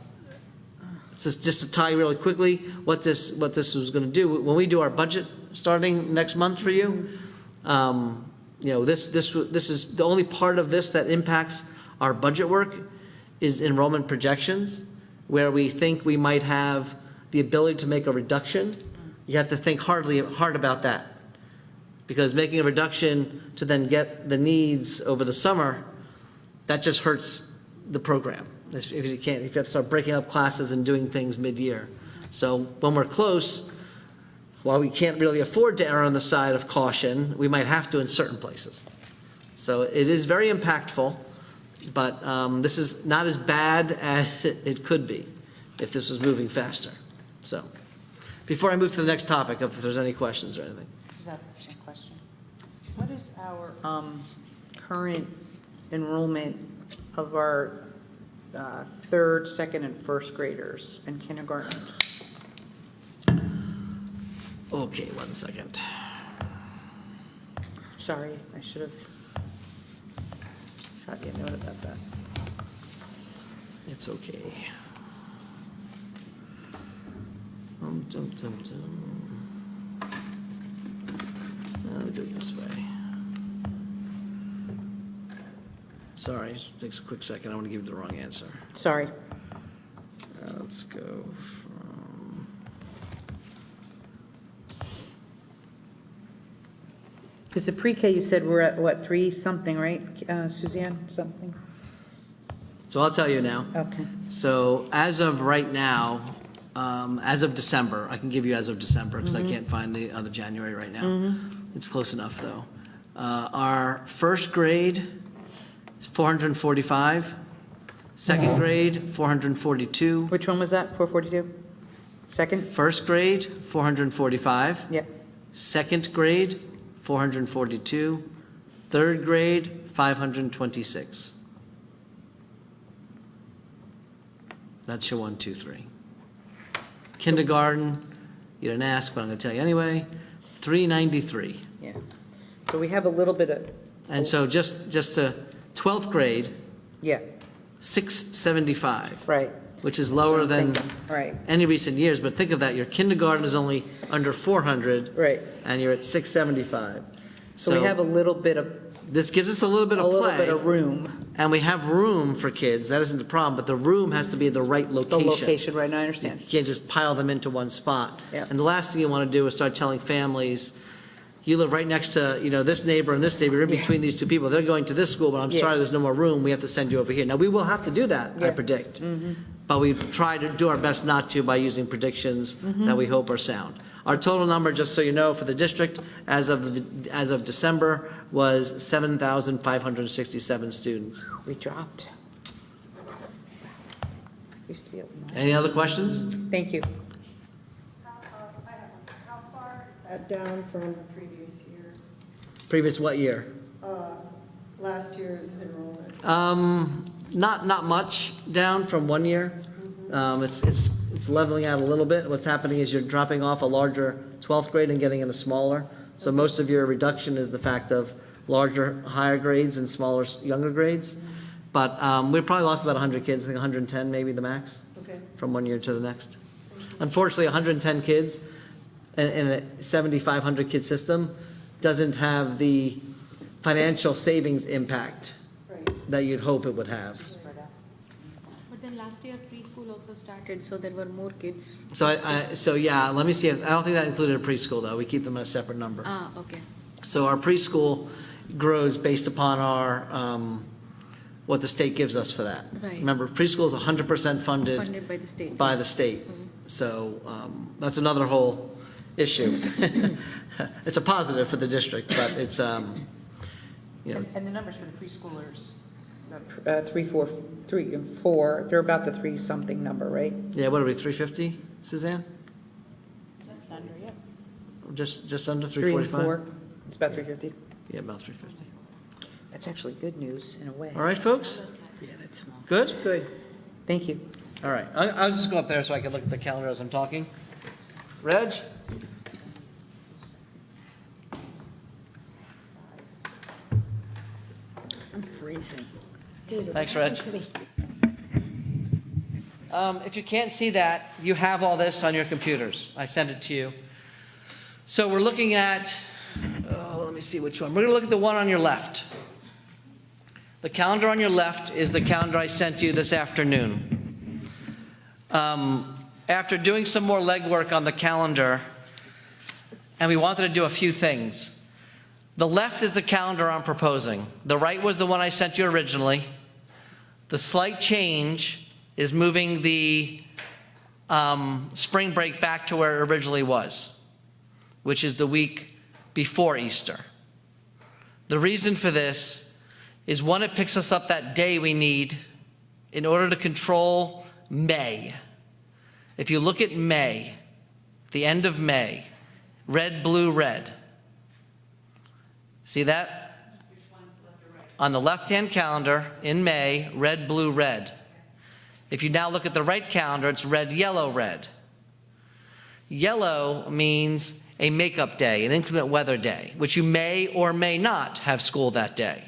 just to tie really quickly what this was going to do. When we do our budget starting next month for you, this is the only part of this that impacts our budget work is enrollment projections, where we think we might have the ability to make a reduction. You have to think hard about that, because making a reduction to then get the needs over the summer, that just hurts the program. If you have to start breaking up classes and doing things mid-year. So when we're close, while we can't really afford to err on the side of caution, we might have to in certain places. So it is very impactful, but this is not as bad as it could be if this was moving faster. So before I move to the next topic, if there's any questions or anything. Just a question. What is our current enrollment of our third, second, and first graders and kindergartners? Okay, 1 second. Sorry, I should have shot you a note about that. It's okay. Let me do it this way. Sorry, it takes a quick second. I want to give you the wrong answer. Sorry. Let's go from... Because the pre-K, you said we're at, what, 3-something, right? Suzanne, something? So I'll tell you now. Okay. So as of right now, as of December, I can give you as of December because I can't find the other January right now. It's close enough though. Our first grade, 445. Second grade, 442. Which one was that, 442? Second? First grade, 445. Yep. Second grade, 442. Third grade, 526. That's your 1, 2, 3. Kindergarten, you didn't ask, but I'm going to tell you anyway, 393. Yeah. So we have a little bit of, And so just to 12th grade, yeah, 675. right. Which is lower than Right, any recent years, but think of that, your kindergarten is only under 400. right. And you're at 675. So we have a little bit of, This gives us a little bit a of little play. bit of room. And we have room for kids, that isn't the problem, but the room has to be the right The location. location, right, I understand. You can't just pile them into one spot. Yeah. And the last thing you want to do is start telling families, you live right next to, this neighbor and this neighbor, you're in between these two people, they're going to this school, but I'm Yeah. sorry, there's no more room, we have to send you over here. Now, we will have to do that, I Yeah. predict. But we try to do our best not to by using predictions that we hope are sound. Our total number, just so you know, for the district, as of December, was 7,567 students. We dropped. Used to be at 9. Any other questions? Thank you. How far is that down from the previous year, Previous what year? last year's enrollment? Not much down from one year. It's leveling out a little bit. What's happening is you're dropping off a larger 12th grade and getting in a smaller. So most of your reduction is the fact of larger, higher grades and smaller, younger grades. But we probably lost about 100 kids, I think 110 maybe the max, Okay. from one year to the next. Unfortunately, 110 kids in a 7,500 kid system doesn't have the financial savings impact Right. that you'd hope it would have. But then last year preschool also started, so there were more kids. So yeah, let me see. I don't think that included a preschool though. We keep them in a separate number. Okay. So our preschool grows based upon our, what the state gives us for that. Right. Remember, preschool is 100% funded Funded by the state. by the state. So that's another whole issue. It's a positive for the district, but it's, And the numbers for the preschoolers? 3, 4, 3, and 4, they're about the 3-something number, right? yeah, what are we, 350, Suzanne? Just under, yep. Just under 3 and 345? 4, it's about 350. Yeah, about 350. That's actually good news in a way. All right, folks? Yeah, that's small. Good? Good. Thank you. All right, I'll just go up there so I can look at the calendar as I'm talking. Reg? I'm freezing. Thanks, Reg. If you can't see that, you have all this on your computers. I sent it to you. So we're looking at, let me see which one. We're going to look at the one on your left. The calendar on your left is the calendar I sent you this afternoon. After doing some more legwork on the calendar, and we wanted to do a few things. The left is the calendar I'm proposing. The right was the one I sent you originally. The slight change is moving the spring break back to where it originally was, which is the week before Easter. The reason for this is, one, it picks us up that day we need in order to control May. If you look at May, the end of May, red, blue, red. See that? On the left-hand calendar in May, red, blue, red. If you now look at the right calendar, it's red, yellow, red. Yellow means a makeup day, an inclement weather day, which you may or may not have school that day.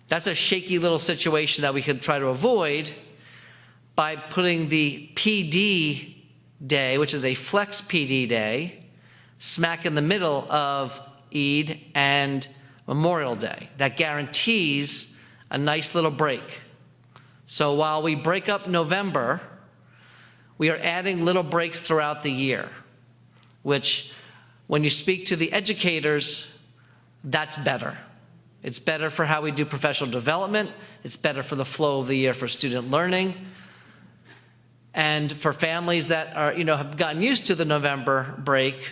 That's a shaky little situation that we could try to avoid by putting the PD day, which is a flex PD day, smack in the middle of Eid and Memorial Day. That guarantees a nice little break. So while we break up November, we are adding little breaks throughout the year, which when you speak to the educators, that's better. It's better for how we do professional development. It's better for the flow of the year for student learning. And for families that are, have gotten used to the November break,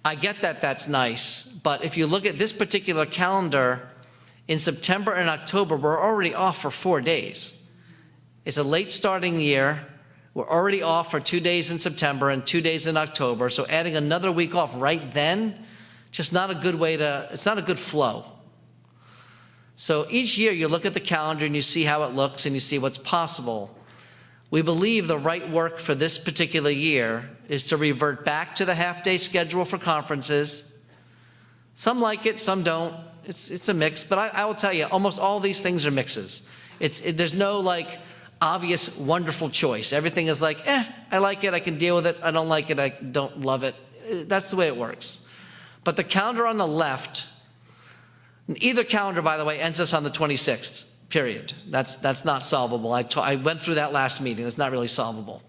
I get that that's nice. But if you look at this particular calendar, in September and October, we're already off for 4 days. It's a late starting year. We're already off for 2 days in September and 2 days in October. So adding another week off right then, just not a good way it's not a good flow. So each year you look at the calendar and you see how it looks and you see what's possible. We believe the right work for this particular year is to revert back to the half-day schedule for conferences. Some like it, some don't. It's a mix, but I will tell you, almost all these things are mixes. There's no like obvious wonderful choice. Everything is like, I like it, I can deal with it. I don't like it, I don't love it. That's the way it works. But the calendar on the left, either calendar, by the way, ends us on the 26th, period. That's not solvable. I went through that last meeting. That's not really solvable.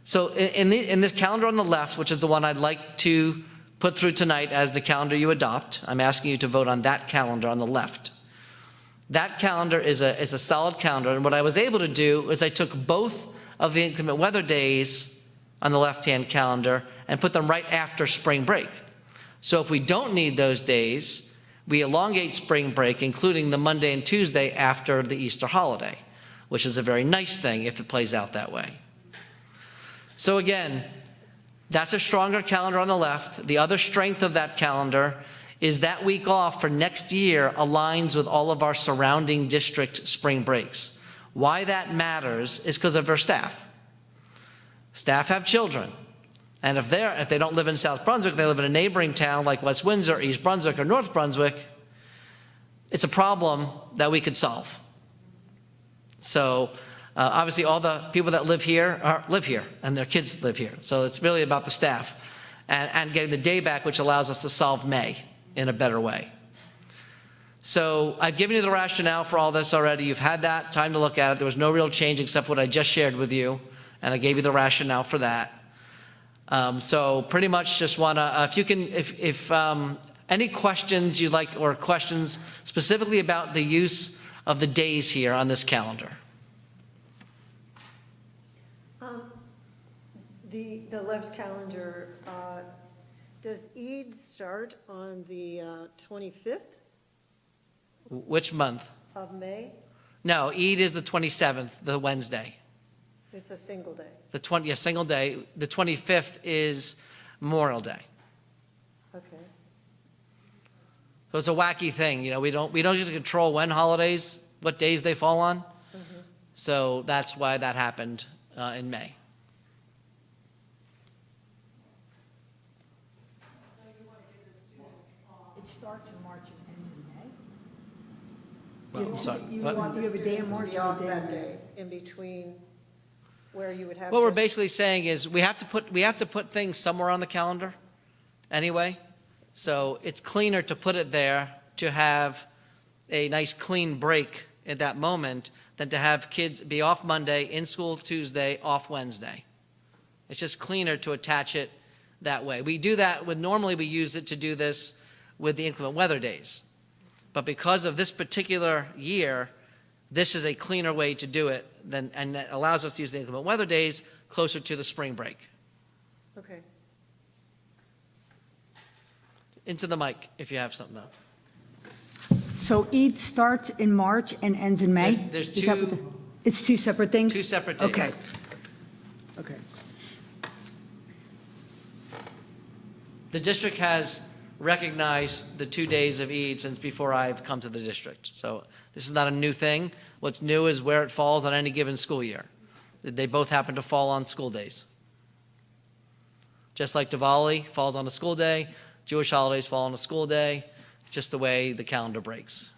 So in this calendar on the left, which is the one I'd like to put through tonight as the calendar you adopt, I'm asking you to vote on that calendar on the left. That calendar is a solid calendar, and what I was able to do is I took both of the inclement weather days on the left-hand calendar and put them right after spring break. So if we don't need those days, we elongate spring break, including the Monday and Tuesday after the Easter holiday, which is a very nice thing if it plays out that way. So again, that's a stronger calendar on the left. The other strength of that calendar is that week off for next year aligns with all of our surrounding district spring breaks. Why that matters is because of their staff. Staff have children. And if they don't live in South Brunswick, they live in a neighboring town like West Windsor, East Brunswick, or North Brunswick, it's a problem that we could solve. So obviously all the people that live here, and their kids live here. So it's really about the staff and getting the day back, which allows us to solve May in a better way. So I've given you the rationale for all this already. You've had that time to look at it. There was no real change except what I just shared with you, and I gave you the rationale for that. So pretty much just want to, if any questions you'd like, or questions specifically about the use of the days here on this calendar. The left calendar, does Eid start on the 25th Which month? of May? No, Eid is the 27th, the Wednesday. It's a single day. Single day. The 25th is Memorial Day. Okay. So it's a wacky thing. We don't get to control when holidays, what days they fall on. Mm-hmm. So that's why that happened in May. It starts in March and ends in May? Well, I'm sorry. You What? want you have a day in Students March to be and off a day in that May. day, in between where you would have. What we're just- basically saying is we have to put things somewhere on the calendar anyway. So it's cleaner to put it there to have a nice clean break at that moment than to have kids be off Monday, in school Tuesday, off Wednesday. It's just cleaner to attach it that way. We do that normally we use it to do this with the inclement weather days. But because of this particular year, this is a cleaner way to do it and that allows us to use the inclement weather days closer to the spring break. Okay. Into the mic if you have something though. So Eid starts in March and ends in May? There's Is that what two- It's two separate things? Two separate days. Okay. Okay. The district has recognized the 2 days of Eid since before I've come to the district. So this is not a new thing. What's new is where it falls on any given school year. They both happen to fall on school days. Just like Diwali falls on a school day, Jewish holidays fall on a school day, just the way the calendar breaks.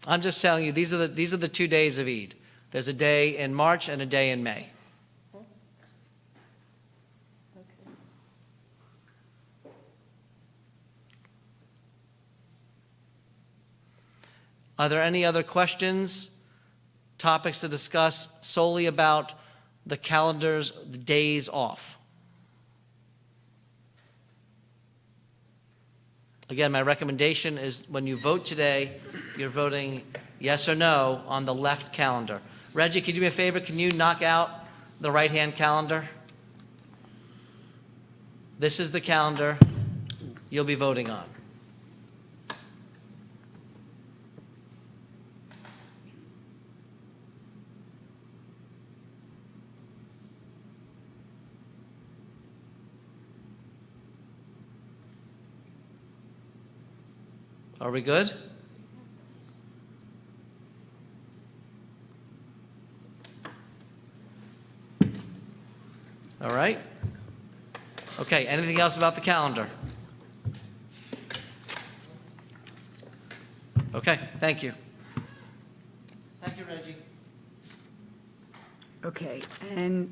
I'm just telling you, these are the 2 days of Eid. There's a day in March and a day in May. Are there any other questions, topics to discuss solely about the calendars, the days off? Again, my recommendation is when you vote today, you're voting yes or no on the left calendar. Reggie, could you do me a favor? Can you knock out the right-hand calendar? This is the calendar you'll be voting on. Are we good? All right. Okay, anything else about the calendar? Okay, thank you. Thank you, Reggie. Okay, and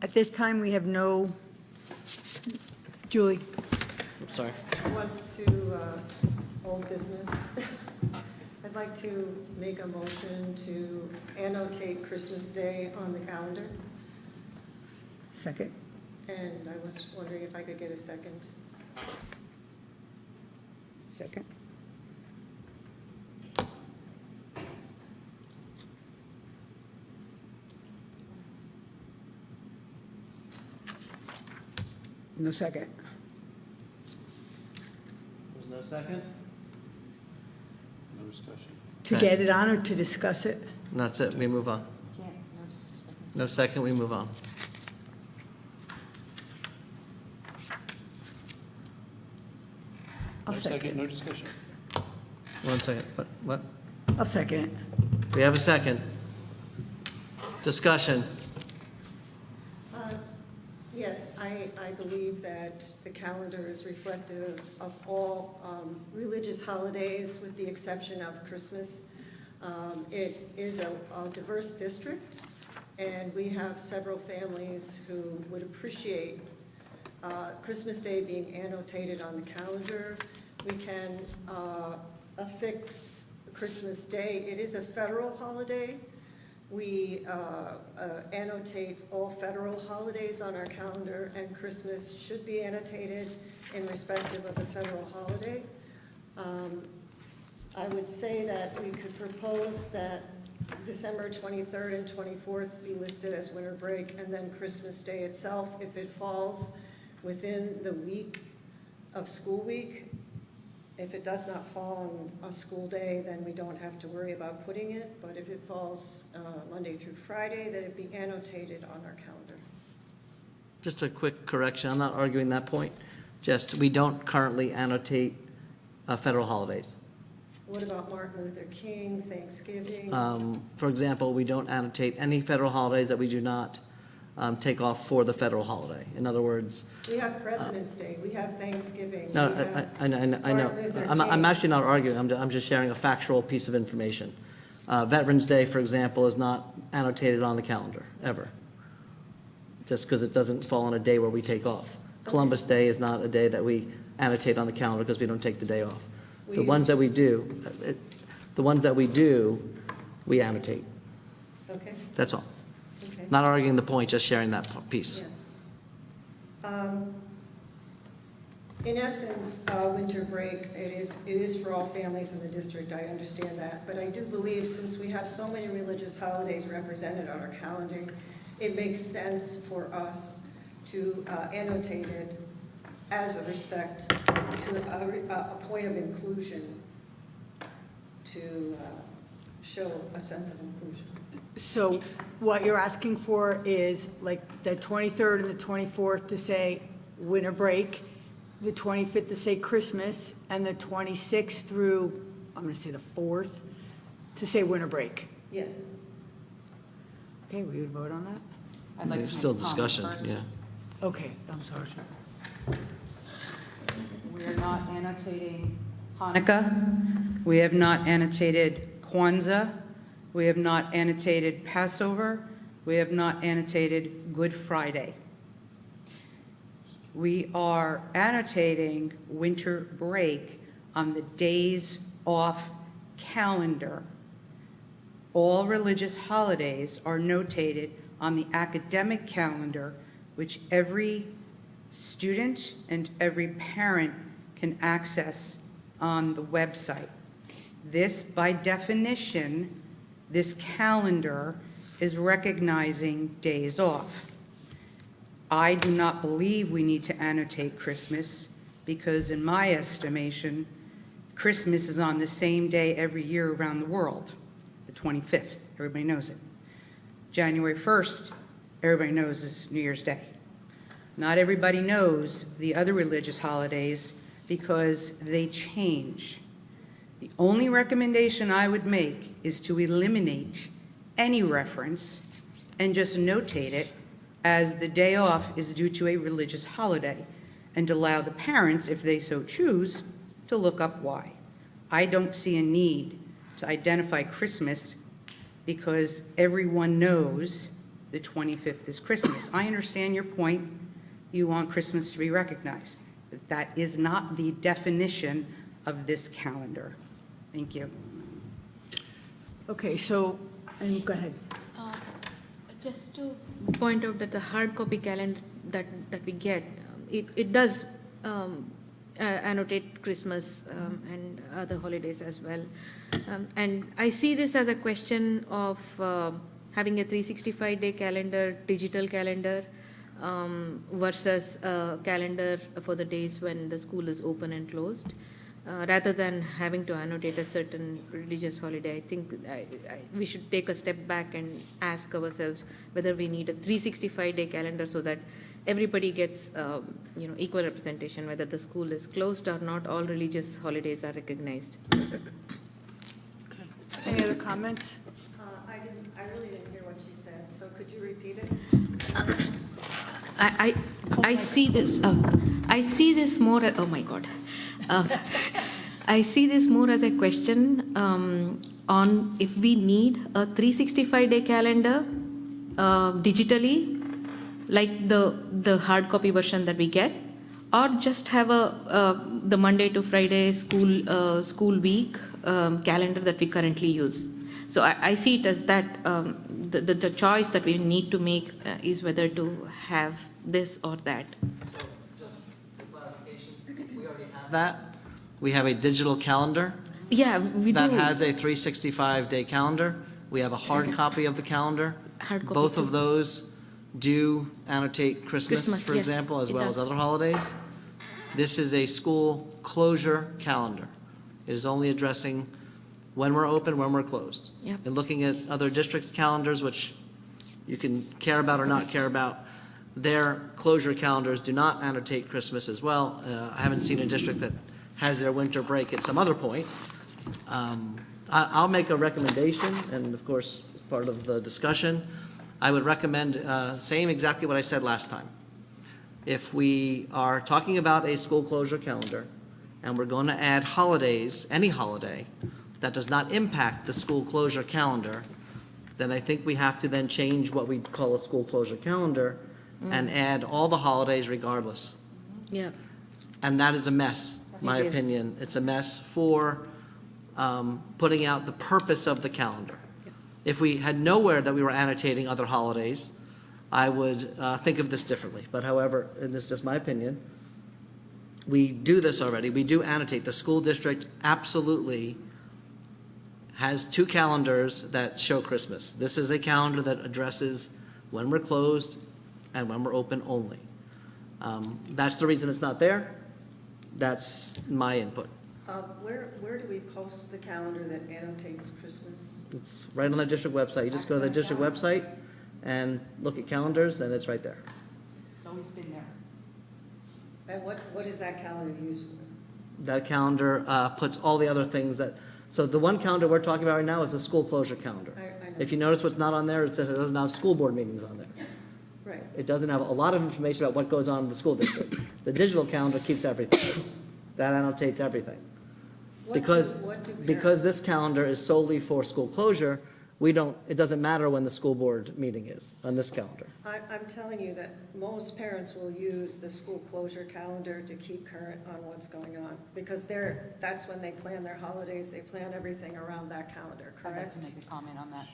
at this time, we have no, Julie? I'm sorry. I want to, old business. I'd like to make a motion to annotate Christmas Day on the calendar, Second? and I was wondering if I could get a second. Second. No second. There's no second? No discussion. To Okay. get it on or to discuss it? That's it, we move on. No second, we move on. I'll No second, no second. discussion. 1 second, what? I'll second it. We have a second. Discussion. Yes, I believe that the calendar is reflective of all religious holidays, with the exception of Christmas. It is a diverse district, and we have several families who would appreciate Christmas Day being annotated on the calendar. We can affix Christmas Day. It is a federal holiday. We annotate all federal holidays on our calendar, and Christmas should be annotated in respective of the federal holiday. I would say that we could propose that December 23rd and 24th be listed as winter break, and then Christmas Day itself, if it falls within the week of school week. If it does not fall on a school day, then we don't have to worry about putting it, but if it falls Monday through Friday, then it be annotated on our calendar. Just a quick correction, I'm not arguing that point. Just, we don't currently annotate federal holidays. What about Martin Luther King, Thanksgiving? For example, we don't annotate any federal holidays that we do not take off for the federal holiday. In other words, We have President's Day, we have Thanksgiving. no, we have I know. Martin Luther I'm King. actually not arguing, I'm just sharing a factual piece of information. Veterans Day, for example, is not annotated on the calendar, ever. Just because it doesn't fall on a day where we take off. Columbus Day is not a day that we annotate on the calendar because we don't take the day off. The ones that we do, we annotate. Okay, That's all. okay. Not arguing the point, just sharing that piece. Yeah. In essence, winter break, it is for all families in the district, I understand that. But I do believe, since we have so many religious holidays represented on our calendar, it makes sense for us to annotate it as a respect to a point of inclusion, to show a sense of inclusion. So what you're asking for is like the 23rd and the 24th to say winter break, the 25th to say Christmas, and the 26th through, I'm going to say the 4th, to say winter break. Yes. Okay, we would vote on that? I'd like to There's make still a comment discussion, first. yeah. Okay, I'm sorry. We are not annotating Hanukkah. We have not annotated Kwanzaa, we have not annotated Passover, we have not annotated Good Friday. We are annotating winter break on the days off calendar. All religious holidays are notated on the academic calendar, which every student and every parent can access on the website. This, by definition, this calendar is recognizing days off. I do not believe we need to annotate Christmas because, in my estimation, Christmas is on the same day every year around the world, the 25th. Everybody knows it. January 1st, everybody knows is New Year's Day. Not everybody knows the other religious holidays because they change. The only recommendation I would make is to eliminate any reference and just notate it as the day off is due to a religious holiday and allow the parents, if they so choose, to look up why. I don't see a need to identify Christmas because everyone knows the 25th is Christmas. I understand your point. You want Christmas to be recognized. But that is not the definition of this calendar. Thank you. Okay, so, and go ahead. Just to point out that the hard copy calendar that we get, it does annotate Christmas and other holidays as well. And I see this as a question of having a 365-day calendar, digital calendar, versus a calendar for the days when the school is open and closed. Rather than having to annotate a certain religious holiday, I think we should take a step back and ask ourselves whether we need a 365-day calendar so that everybody gets equal representation, whether the school is closed or not, all religious holidays are recognized. Okay. Any other comments? I really didn't hear what she said, so could you repeat it? I see this. I see this more. Oh my God. I see this more as a question on if we need a 365-day calendar digitally, like the hard copy version that we get, or just have the Monday to Friday school week calendar that we currently use. So I see it as that the choice that we need to make is whether to have this or that. So just for clarification, we already have that. We have a digital calendar. Yeah, we that do. has a 365-day calendar. We have a hard copy of the calendar. Hard copy Both too. of those do annotate Christmas, for yes, example, as it well as does. other holidays. This is a school closure calendar. It is only addressing when we're open, when we're closed. Yep. And looking at other districts' calendars, which you can care about or not care about, their closure calendars do not annotate Christmas as well. I haven't seen a district that has their winter break at some other point. I'll make a recommendation, and of course, as part of the discussion, I would recommend saying exactly what I said last time. If we are talking about a school closure calendar, and we're going to add holidays, any holiday, that does not impact the school closure calendar, then I think we have to then change what we call a school closure calendar and add all the holidays regardless. Yeah. And that is a mess, my It is. opinion. It's a mess for putting out the purpose of the calendar. If we had nowhere that we were annotating other holidays, I would think of this differently. But however, and this is just my opinion, we do this already. We do annotate. The school district absolutely has two calendars that show Christmas. This is a calendar that addresses when we're closed and when we're open only. That's the reason it's not there. That's my input. Where do we post the calendar that annotates Christmas? It's right on the district website. You just go to the district website and look at calendars, and it's right there. It's always been there. And what is that calendar used for? That calendar puts all the other things that, so the one calendar we're talking about right now is a school closure calendar. I know. If you notice what's not on there, it says it doesn't have school board meetings on there. Right. It doesn't have a lot of information about what goes on in the school district. The digital calendar keeps everything. That annotates everything. Because this calendar is solely for school closure, it doesn't matter when the school board meeting is on this calendar. I'm telling you that most parents will use the school closure calendar to keep current on what's going on, because that's when they plan their holidays, they plan everything around that calendar, I'd like correct? to make a comment on that.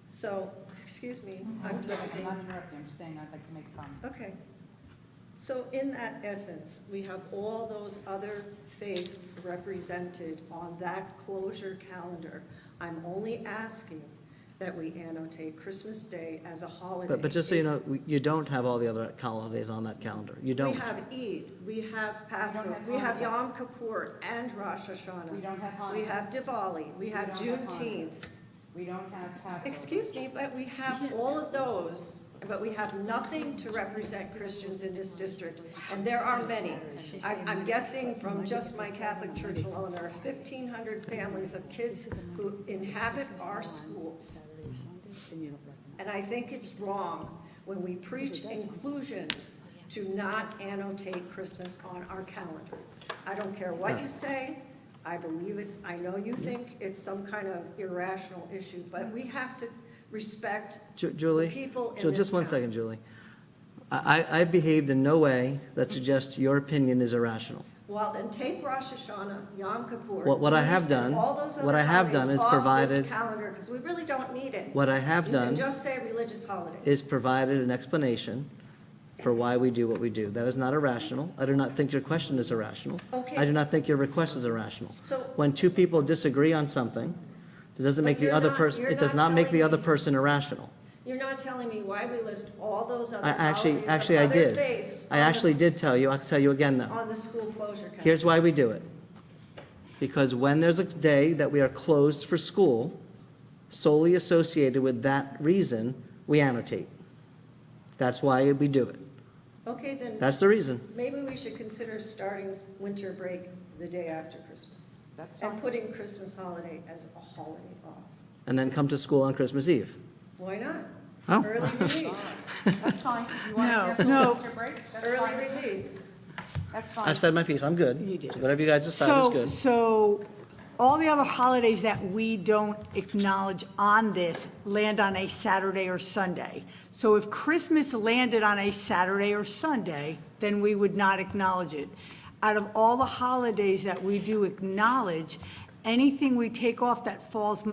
So, excuse me, I'm I'm talking. not interrupting, I'm just saying I'd like to make a comment. Okay. So in that essence, we have all those other faiths represented on that closure calendar. I'm only asking that we annotate Christmas Day as a holiday. But just so you know, you don't have all the other holidays on that calendar. You don't. We have Eid, we have Passover, we have Yom Kippur and Rosh Hashanah. We don't have Hanukkah. We have Diwali, we have We don't have Juneteenth. We don't have Passover. Excuse me, but we have all of those, but we have nothing to represent Christians in this district, and there are many. I'm guessing from just my Catholic church alone, there are 1,500 families of kids who inhabit our schools. And I think it's wrong when we preach inclusion to not annotate Christmas on our calendar. I don't care what you say. I I know you think it's some kind of irrational issue, but we have to respect Julie, the people in Ju- this just one town. second, Julie. I behaved in no way that suggests your opinion is irrational. Well, then take Rosh Hashanah, Yom Kippur. What I Eid, have and done- all those what other I have done holidays is off provided- this calendar, because we really don't need it. What I have You done can just say religious holiday. is provided an explanation for why we do what we do. That is not irrational. I do not think your question is irrational. Okay. I do not think your request is irrational. So- When two people disagree on something, it doesn't make But the you're other not- person, you're it does not not make the telling other me- person irrational. You're not telling me why we list all those other I holidays actually, I of other did. faiths I on the- actually did tell you. I'll tell you again though. on the school closure calendar. Here's why we do it. Because when there's a day that we are closed for school, solely associated with that reason, we annotate. That's why we do it. Okay, then. That's the reason. Maybe we should consider starting winter break the day after Christmas. That's And fine. putting Christmas holiday as a holiday off. And then come to school on Christmas Eve. Why not? Oh. Early release, That's fine. You want to No, cancel no. the winter break? That's early fine. release. That's fine. I've said my piece. I'm good. You did. Whatever you guys decide is good. So all the other holidays that we don't acknowledge on this land on a Saturday or Sunday. So if Christmas landed on a Saturday or Sunday, then we would not acknowledge it. Out of all the holidays that we do acknowledge, anything we take off that falls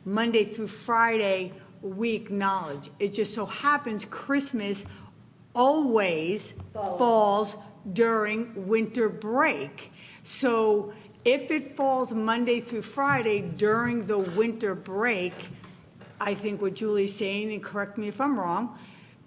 Monday through Friday, we acknowledge. It just so happens Christmas always falls during winter break. So if it falls Monday through Friday during the winter break, I think what Julie's saying, and correct me if I'm wrong,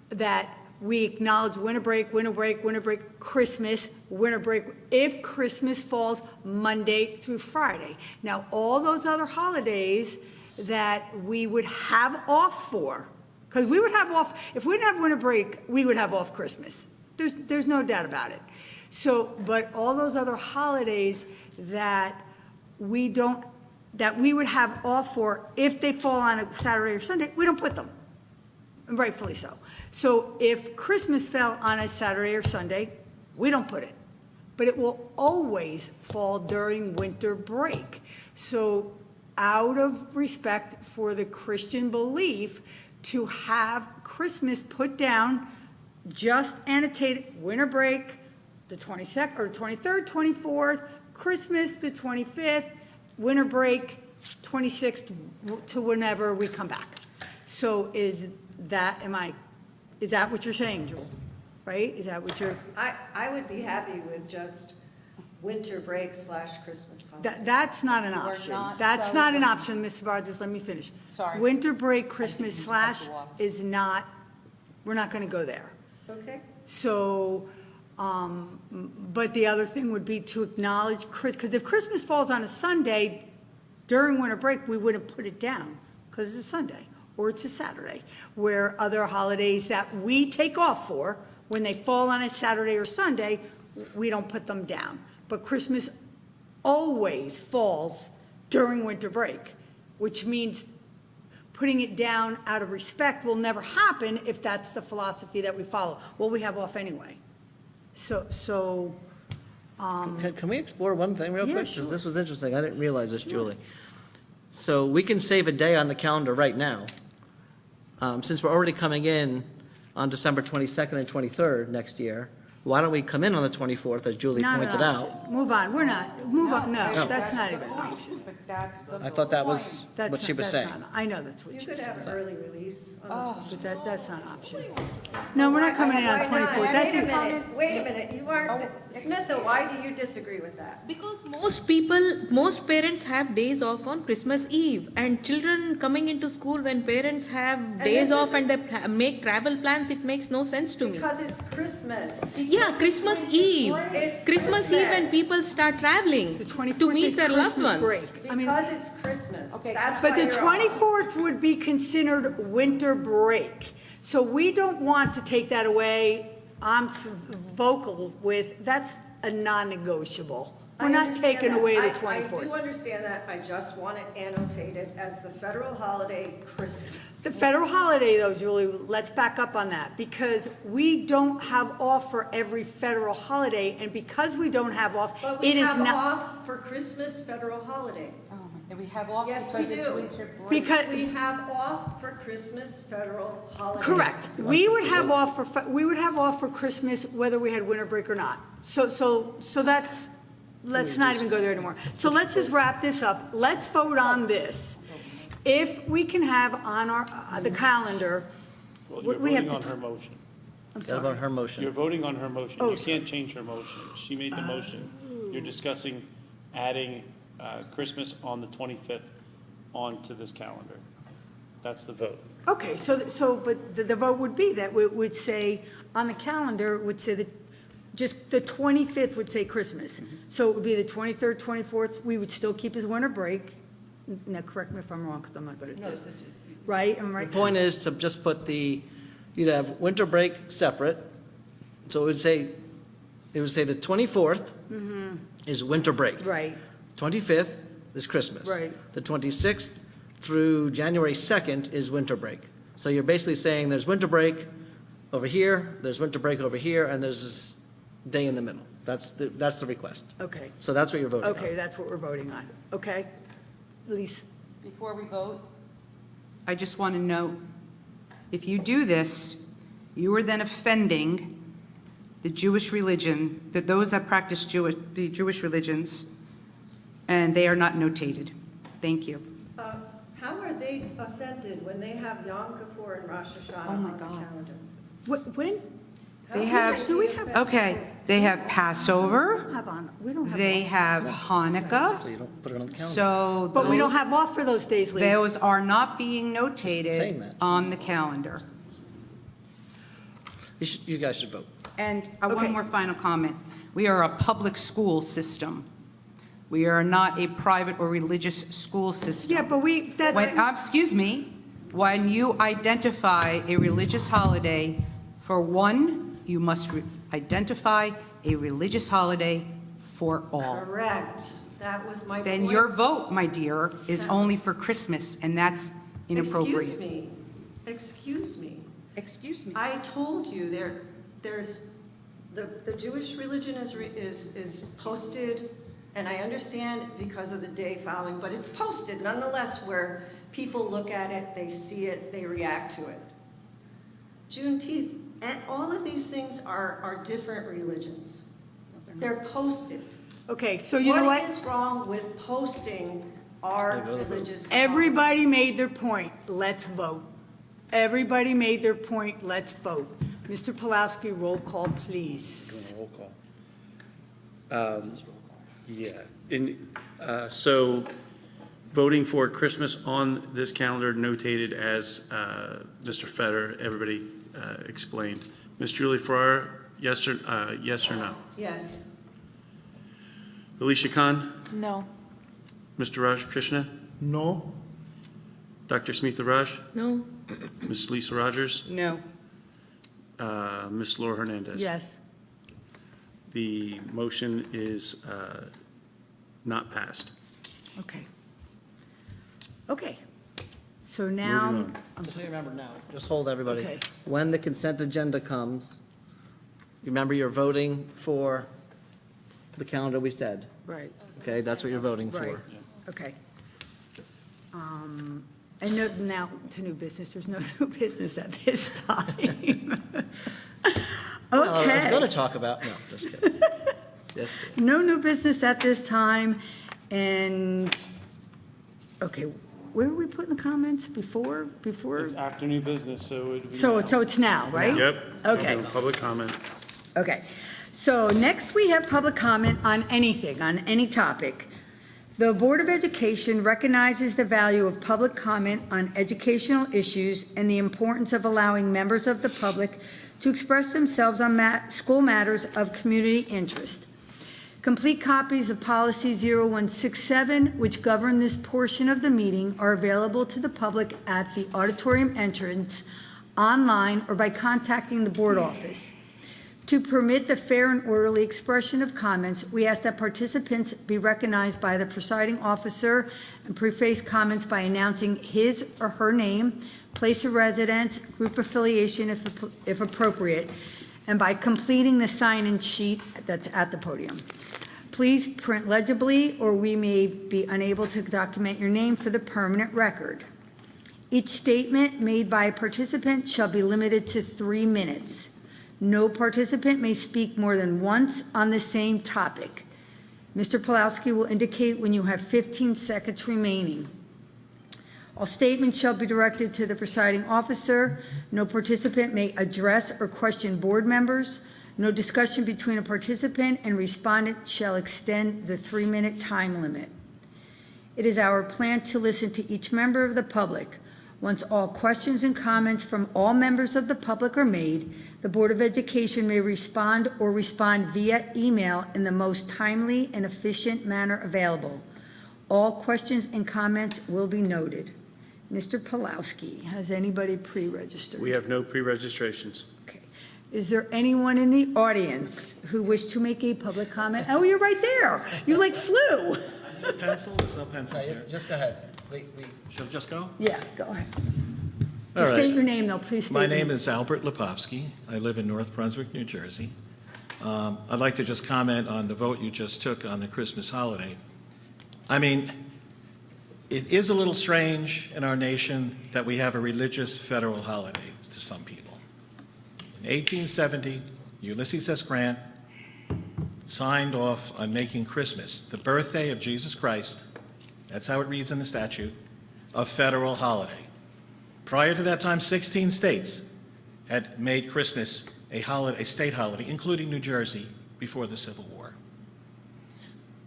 that we acknowledge winter break, winter break, winter break, Christmas, winter break, if Christmas falls Monday through Friday. Now, all those other holidays that we would have off for, because we would have off, if we didn't have winter break, we would have off Christmas. There's no doubt about it. So, but all those other holidays that we would have off for, if they fall on a Saturday or Sunday, we don't put them, and rightfully so. So if Christmas fell on a Saturday or Sunday, we don't put it. But it will always fall during winter break. So out of respect for the Christian belief, to have Christmas put down, just annotated winter break, the 22nd or 23rd, 24th, Christmas the 25th, winter break 26th to whenever we come back. So is that what you're saying, Jewel? Right? Is that what you're? I would be happy with just winter break / Christmas holiday. That's not an You are option. not That's not an celebrating. option, Mrs. Rogers, let me finish. Sorry. Winter break, Christmas didn't cut / you off. is not, we're not going to go there. Okay? So, but the other thing would be to acknowledge because if Christmas falls on a Sunday during winter break, we wouldn't put it down because it's a Sunday or it's a Saturday, where other holidays that we take off for, when they fall on a Saturday or Sunday, we don't put them down. But Christmas always falls during winter break, which means putting it down out of respect will never happen if that's the philosophy that we follow. Well, we have off anyway. So Can we explore one thing real Yeah, quick? Because sure. this was interesting. I didn't realize this, Julie. So we can save a day on the calendar right now. Since we're already coming in on December 22nd and 23rd next year, why don't we come in on the 24th, as Julie Not an pointed out? option. Move on, we're not, move on, no, that's not even an option. But that's the I thought that was That's what she not- was that's saying. not- I know that's what You she could was have saying, an early release. but that's not an option. No, we're not coming in on Why not? 24th, that's Wait a it. minute, wait a minute, you aren't, Smitha, why do you disagree with that? Because most parents have days off on Christmas Eve, and children coming into school when parents have days this off is- and they make travel plans, it makes no sense to me. Because it's Christmas. Yeah, Christmas Eve. It's Christmas Eve when Christmas. people start traveling The to 24th meet is their loved Christmas ones. break. I mean, Because it's Christmas. Okay, That's but why the you're off. 24th would be considered winter break. So we don't want to take that away. I'm vocal with, that's a non-negotiable. We're I not understand taking that. away the I 24th. do understand that, I just want it annotated as the federal holiday Christmas. The federal holiday, though, Julie, let's back up on that, because we don't have off for every federal holiday, and because we don't have off, But we it is have not, off for Christmas federal holiday. Oh, and we have off Yes, because we it's do. winter break. because, We have off for Christmas federal holiday. correct. We would have off for Christmas whether we had winter break or not. So that's, let's not even go there anymore. So let's just wrap this up. Let's vote on this. If we can have on our, the calendar, Well, we you're have voting on to- her motion. I'm Got about sorry. her You're motion. voting on her motion. Oh, You can't change her motion. She made the motion. You're discussing adding Christmas on the 25th onto this calendar. That's the vote. Okay, but the vote would be that it would say, on the calendar, it would say that, just the 25th would say Christmas. So it would be the 23rd, 24th, we would still keep as winter break. Now, correct me if I'm wrong, because I'm not good at this. Right, I'm The right. point is to just put you'd have winter break separate. So it would say the 24th is winter break. Right, 25th is Christmas. Right. The 26th through January 2nd is winter break. So you're basically saying there's winter break over here, there's winter break over here, and there's this day in the middle. That's the request. okay, So that's what you're voting on. okay, that's what we're voting on. Okay, Lisa? Before we vote, I just want to note, if you do this, you are then offending the Jewish religion, that those that practice the Jewish religions, and they are not notated. Thank you. How are they offended when they have Yom Kippur and Rosh Hashanah Oh, my on the God. calendar? When? They have, Do we have? okay, they have Passover, We don't have. they off. have Hanukkah, So you don't put it on the calendar. so But we don't those- have off for those days, Lee. those are not being Saying notated that. on the calendar. You guys should vote. And Okay. one more final comment. We are a public school system. We are not a private or religious school system. Yeah, but Excuse me, when you identify a religious holiday, for one, you must identify a religious holiday for all. Correct, that was my point. Then your vote, my dear, is only for Christmas, and that's inappropriate. Excuse me. Excuse me. I told you there's, the Jewish religion is posted, and I understand because of the day following, but it's posted nonetheless where people look at it, they see it, they react to it. Juneteenth, and all of these things are different religions. They're posted. Okay, so you know what? What is wrong with posting our religious? Everybody made their point. Let's vote. Everybody made their point. Let's vote. Mr. Pulaski, roll call, please. Roll call. So voting for Christmas on this calendar notated as Mr. Fetter, everybody explained. Ms. Julie Farrar, yes or no? Yes. Alicia Khan, No. Mr. Raj Krishna, No? Dr. Smitha Raj, No, Ms. Lisa Rogers, No. Ms. Laura Hernandez. Yes. The motion is not passed. Okay. Okay. So now, Moving on. I'm Just so sorry. you remember now, just hold everybody. Okay. When the consent agenda comes, remember you're voting for the calendar we said. Right, Okay, that's what you're voting right, for. okay. And no, now to new business, there's no new business at this time. Well, I was going to Okay, talk about, no, just kidding. Just kidding. no new business at this time, and, okay, where were we putting the comments before? It's after new business, so it would be. So it's now, right? Yep. Okay. Open Public comment. Okay, so next we have public comment on anything, on any topic. The Board of Education recognizes the value of public comment on educational issues and the importance of allowing members of the public to express themselves on school matters of community interest. Complete copies of Policy 0167, which govern this portion of the meeting, are available to the public at the auditorium entrance, online, or by contacting the board office. To permit the fair and orderly expression of comments, we ask that participants be recognized by the presiding officer and preface comments by announcing his or her name, place of residence, group affiliation if appropriate, and by completing the sign-in sheet that's at the podium. Please print legibly, or we may be unable to document your name for the permanent record. Each statement made by a participant shall be limited to 3 minutes. No participant may speak more than once on the same topic. Mr. Pulowski will indicate when you have 15 seconds remaining. All statements shall be directed to the presiding officer. No participant may address or question board members. No discussion between a participant and respondent shall extend the 3-minute time limit. It is our plan to listen to each member of the public. Once all questions and comments from all members of the public are made, the Board of Education may respond or respond via email in the most timely and efficient manner available. All questions and comments will be noted. Mr. Pulowski, has anybody pre-registered? We have no pre-registrations. Okay. Is there anyone in the audience who wish to make a public comment? Oh, you're right there. You like flew. Pencil? There's no pencil here. Just go ahead. Shall we just go? Yeah, go ahead. All Just state right. your name, though, please state My your name is Albert Lipovsky. I live in North Brunswick, New Jersey. I'd like to just comment on the vote you just took on the Christmas holiday. I mean, it is a little strange in our nation that we have a religious federal holiday to some people. In 1870, Ulysses S. Grant signed off on making Christmas, the birthday of Jesus Christ, that's how it reads in the statute, a federal holiday. Prior to that time, 16 states had made Christmas a holiday, a state holiday, including New Jersey, before the Civil War.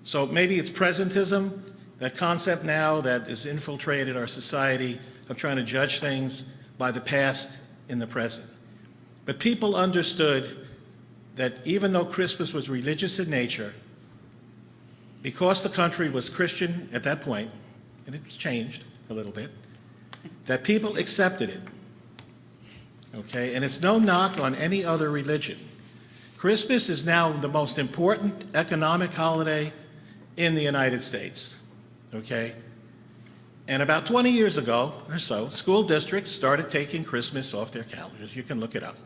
So maybe it's presentism, that concept now that has infiltrated our society of trying to judge things by the past in the present. But people understood that even though Christmas was religious in nature, because the country was Christian at that point, and it's changed a little bit, that people accepted it. Okay, and it's no knock on any other religion. Christmas is now the most important economic holiday in the United States. Okay? And about 20 years ago or so, school districts started taking Christmas off their calendars. You can look it up.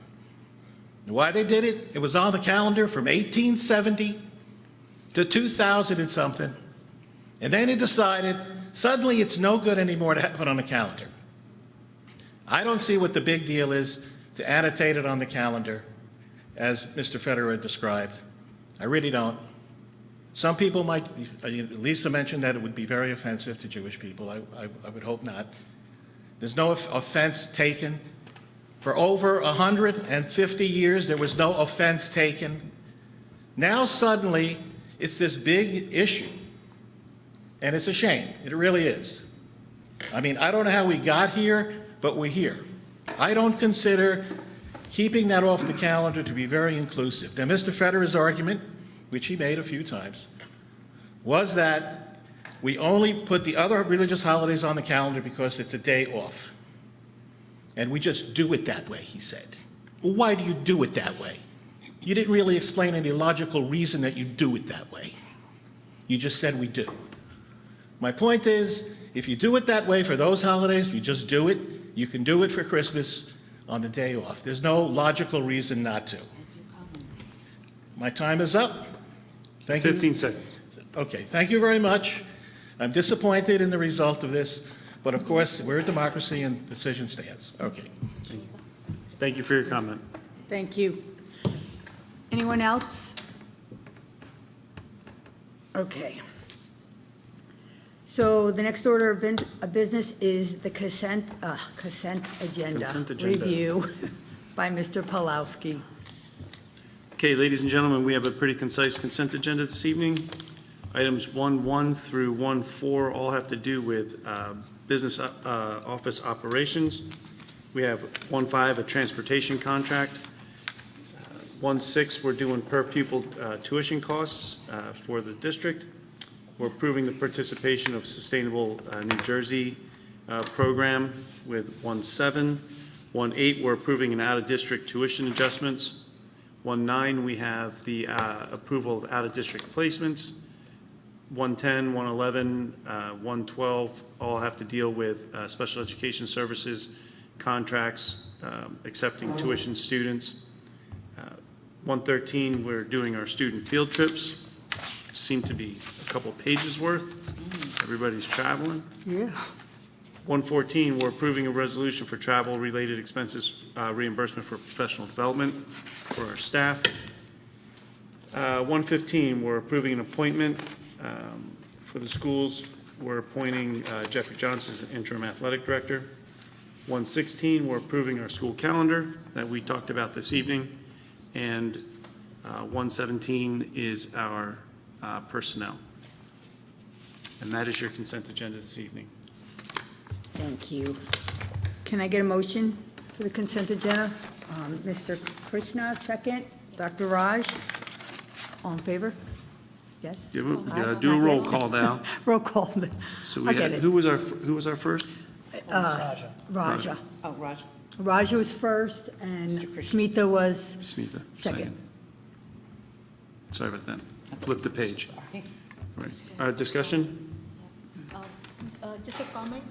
And why they did it? It was on the calendar from 1870 to 2000 and something. And then they decided suddenly it's no good anymore to have it on the calendar. I don't see what the big deal is to annotate it on the calendar, as Mr. Federer described. I really don't. Some people might, Lisa mentioned that it would be very offensive to Jewish people. I would hope not. There's no offense taken. For over 150 years, there was no offense taken. Now suddenly, it's this big issue. And it's a shame. It really is. I mean, I don't know how we got here, but we're here. I don't consider keeping that off the calendar to be very inclusive. Now, Mr. Federer's argument, which he made a few times, was that we only put the other religious holidays on the calendar because it's a day off. And we just do it that way, he said. Well, why do you do it that way? You didn't really explain any logical reason that you do it that way. You just said we do. My point is, if you do it that way for those holidays, you just do it. You can do it for Christmas on the day off. There's no logical reason not to. My time is up. Thank you. 15 seconds. Okay, thank you very much. I'm disappointed in the result of this, but of course, we're a democracy and decision stands. Okay. Thank you for your comment. Thank you. Anyone else? Okay. So the next order of business is the consent agenda. Consent agenda. Review by Mr. Pawlowski. Okay, ladies and gentlemen, we have a pretty concise consent agenda this evening. Items 1.1 through 1.4 all have to do with business office operations. We have 1.5, a transportation contract. 1.6, we're doing per pupil tuition costs for the district. We're approving the participation of Sustainable New Jersey program with 1.7. 1.8, we're approving an out-of-district tuition adjustments. 1.9, we have the approval of out-of-district placements. 1.10, 1.11, 1.12 all have to deal with special education services, contracts, accepting tuition students. 1.13, we're doing our student field trips. Seem to be a couple pages worth. Everybody's traveling. Yeah. 1.14, we're approving a resolution for travel-related expenses reimbursement for professional development for our staff. 1.15, we're approving an appointment for the schools. We're appointing Jeffrey Johnson as interim athletic director. 1.16, we're approving our school calendar that we talked about this evening. And 1.17 is our personnel. And that is your consent agenda this evening. Thank you. Can I get a motion for the consent agenda? Mr. Krishna, second. Dr. Raj, all in favor? Yes? You gotta do a roll call now. Roll call. So I we get had, it. who was our first? Raja. Oh, Raj. Raja was first, and Smita was Smita, second. Sorry about that. Flip the page. Right. Discussion? Just a comment.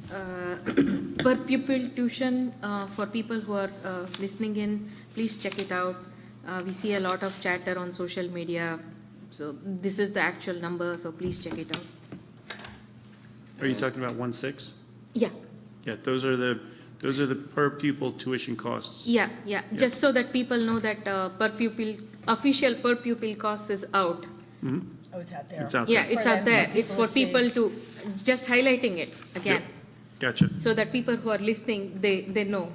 Per pupil tuition, for people who are listening in, please check it out. We see a lot of chatter on social media. So this is the actual number, so please check it out. Are you talking about 1.6? Yeah, Yeah, those are the per pupil tuition costs. yeah. Just so that people know that official per pupil cost is out. Oh, it's out there. It's out Yeah, there. it's out there. It's for people to, just highlighting it again, Gotcha. so that people who are listening, they know.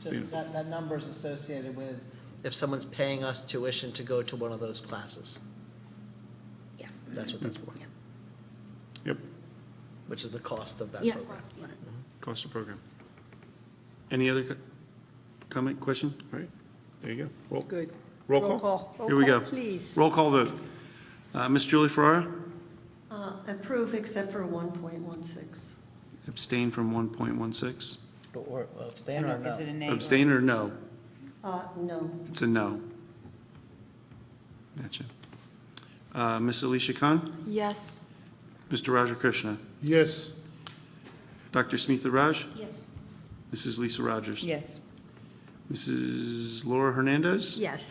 Just that number is associated with if someone's paying us tuition to go to one of those classes. Yeah. That's what that's for, Yep, which is the cost of that Yeah. program. cost of program. Any other comment, question? All right, there you go. Good. Roll Roll call? call. Roll Here we call, go. please. Roll call vote. Ms. Julie Ferrara? Approve except for 1.16. Abstain from 1.16? Or abstain or no? Is it a nay? Abstain or no? No. It's a no. Gotcha. Ms. Alicia Khan? Yes. Mr. Raja Krishna? Yes. Dr. Smita Raj? Yes. Mrs. Lisa Rogers? Yes. Mrs. Laura Hernandez? Yes.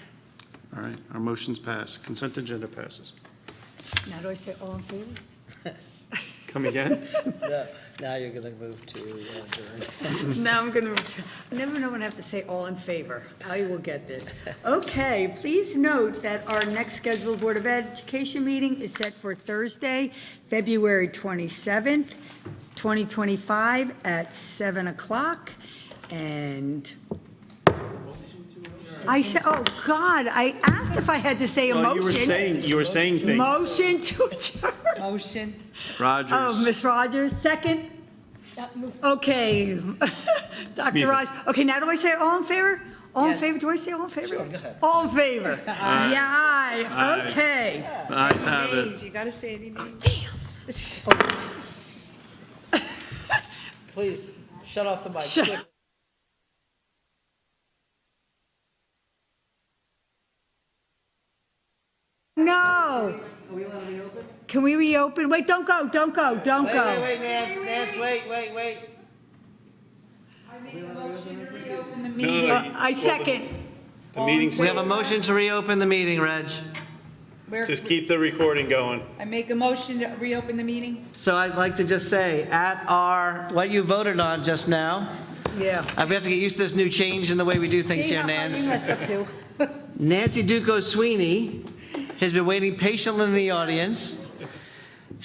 All right, our motion's passed. Consent agenda passes. Now do I say all in favor? Come again? Now you're going to move to adjourn. Now I'm going to, I never know when I have to say all in favor. I will get this. Okay, please note that our next scheduled Board of Education meeting is set for Thursday, February 27th, 2025 at 7 o'clock. And I said, oh, God, I asked if I had to say a Well, motion. you were saying things. Motion to adjourn. Motion. Rogers. Oh, Ms. Rogers, second? Okay. Dr. Smita. Raj, okay, now do I say all in favor? All in Yes. favor, do I say all in favor? Sure, go ahead. All in favor? Yeah, aye, Aye. okay. The ayes have it. You gotta say any names. Please, shut off the mic. Shut- quick. No. Can we reopen? Wait, don't go, don't go, don't Wait, go. Nance, wait. The No, I second. The meeting's, We have a motion to reopen the meeting, Reg. Just keep the recording going. I make a motion to reopen the meeting? So I'd like to just say, at what you voted on just now, Yeah. we have to get used to this new change in the way we do things See here, how far you Nance. messed up too. Nancy Duco Sweeney has been waiting patiently in the audience.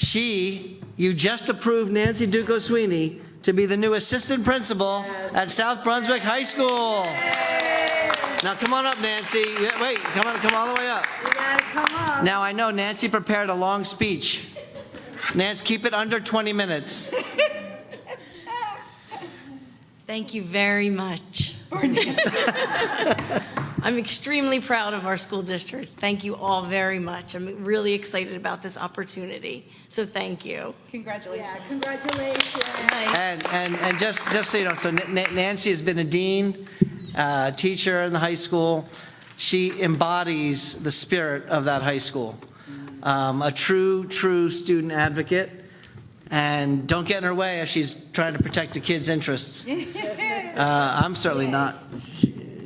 You just approved Nancy Duco Sweeney to be the new assistant principal at South Brunswick High School. Now, come on up, Nancy. Wait, come all the way up. You gotta come up. Now, I know Nancy prepared a long speech. Nance, keep it under 20 minutes. Thank you very much. I'm extremely proud of our school district. Thank you all very much. I'm really excited about this opportunity. So thank you. Congratulations. Yeah, congratulations. And just so you know, so Nancy has been a dean, teacher in the high school. She embodies the spirit of that high school. A true student advocate. And don't get in her way as she's trying to protect the kids' interests. I'm certainly not.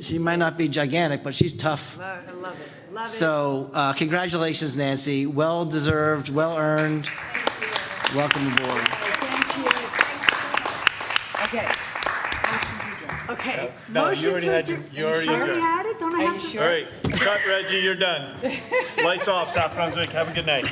She might not be gigantic, but she's tough. I love it. Love it. So congratulations, Nancy. Well deserved, well earned. Welcome aboard. Thank you. Okay. Okay. No, Motion you already to had adjourn. you already I already adjourned. had it? Don't I have to? All right, cut, Reggie, you're done. Lights off, South Brunswick. Have a good night.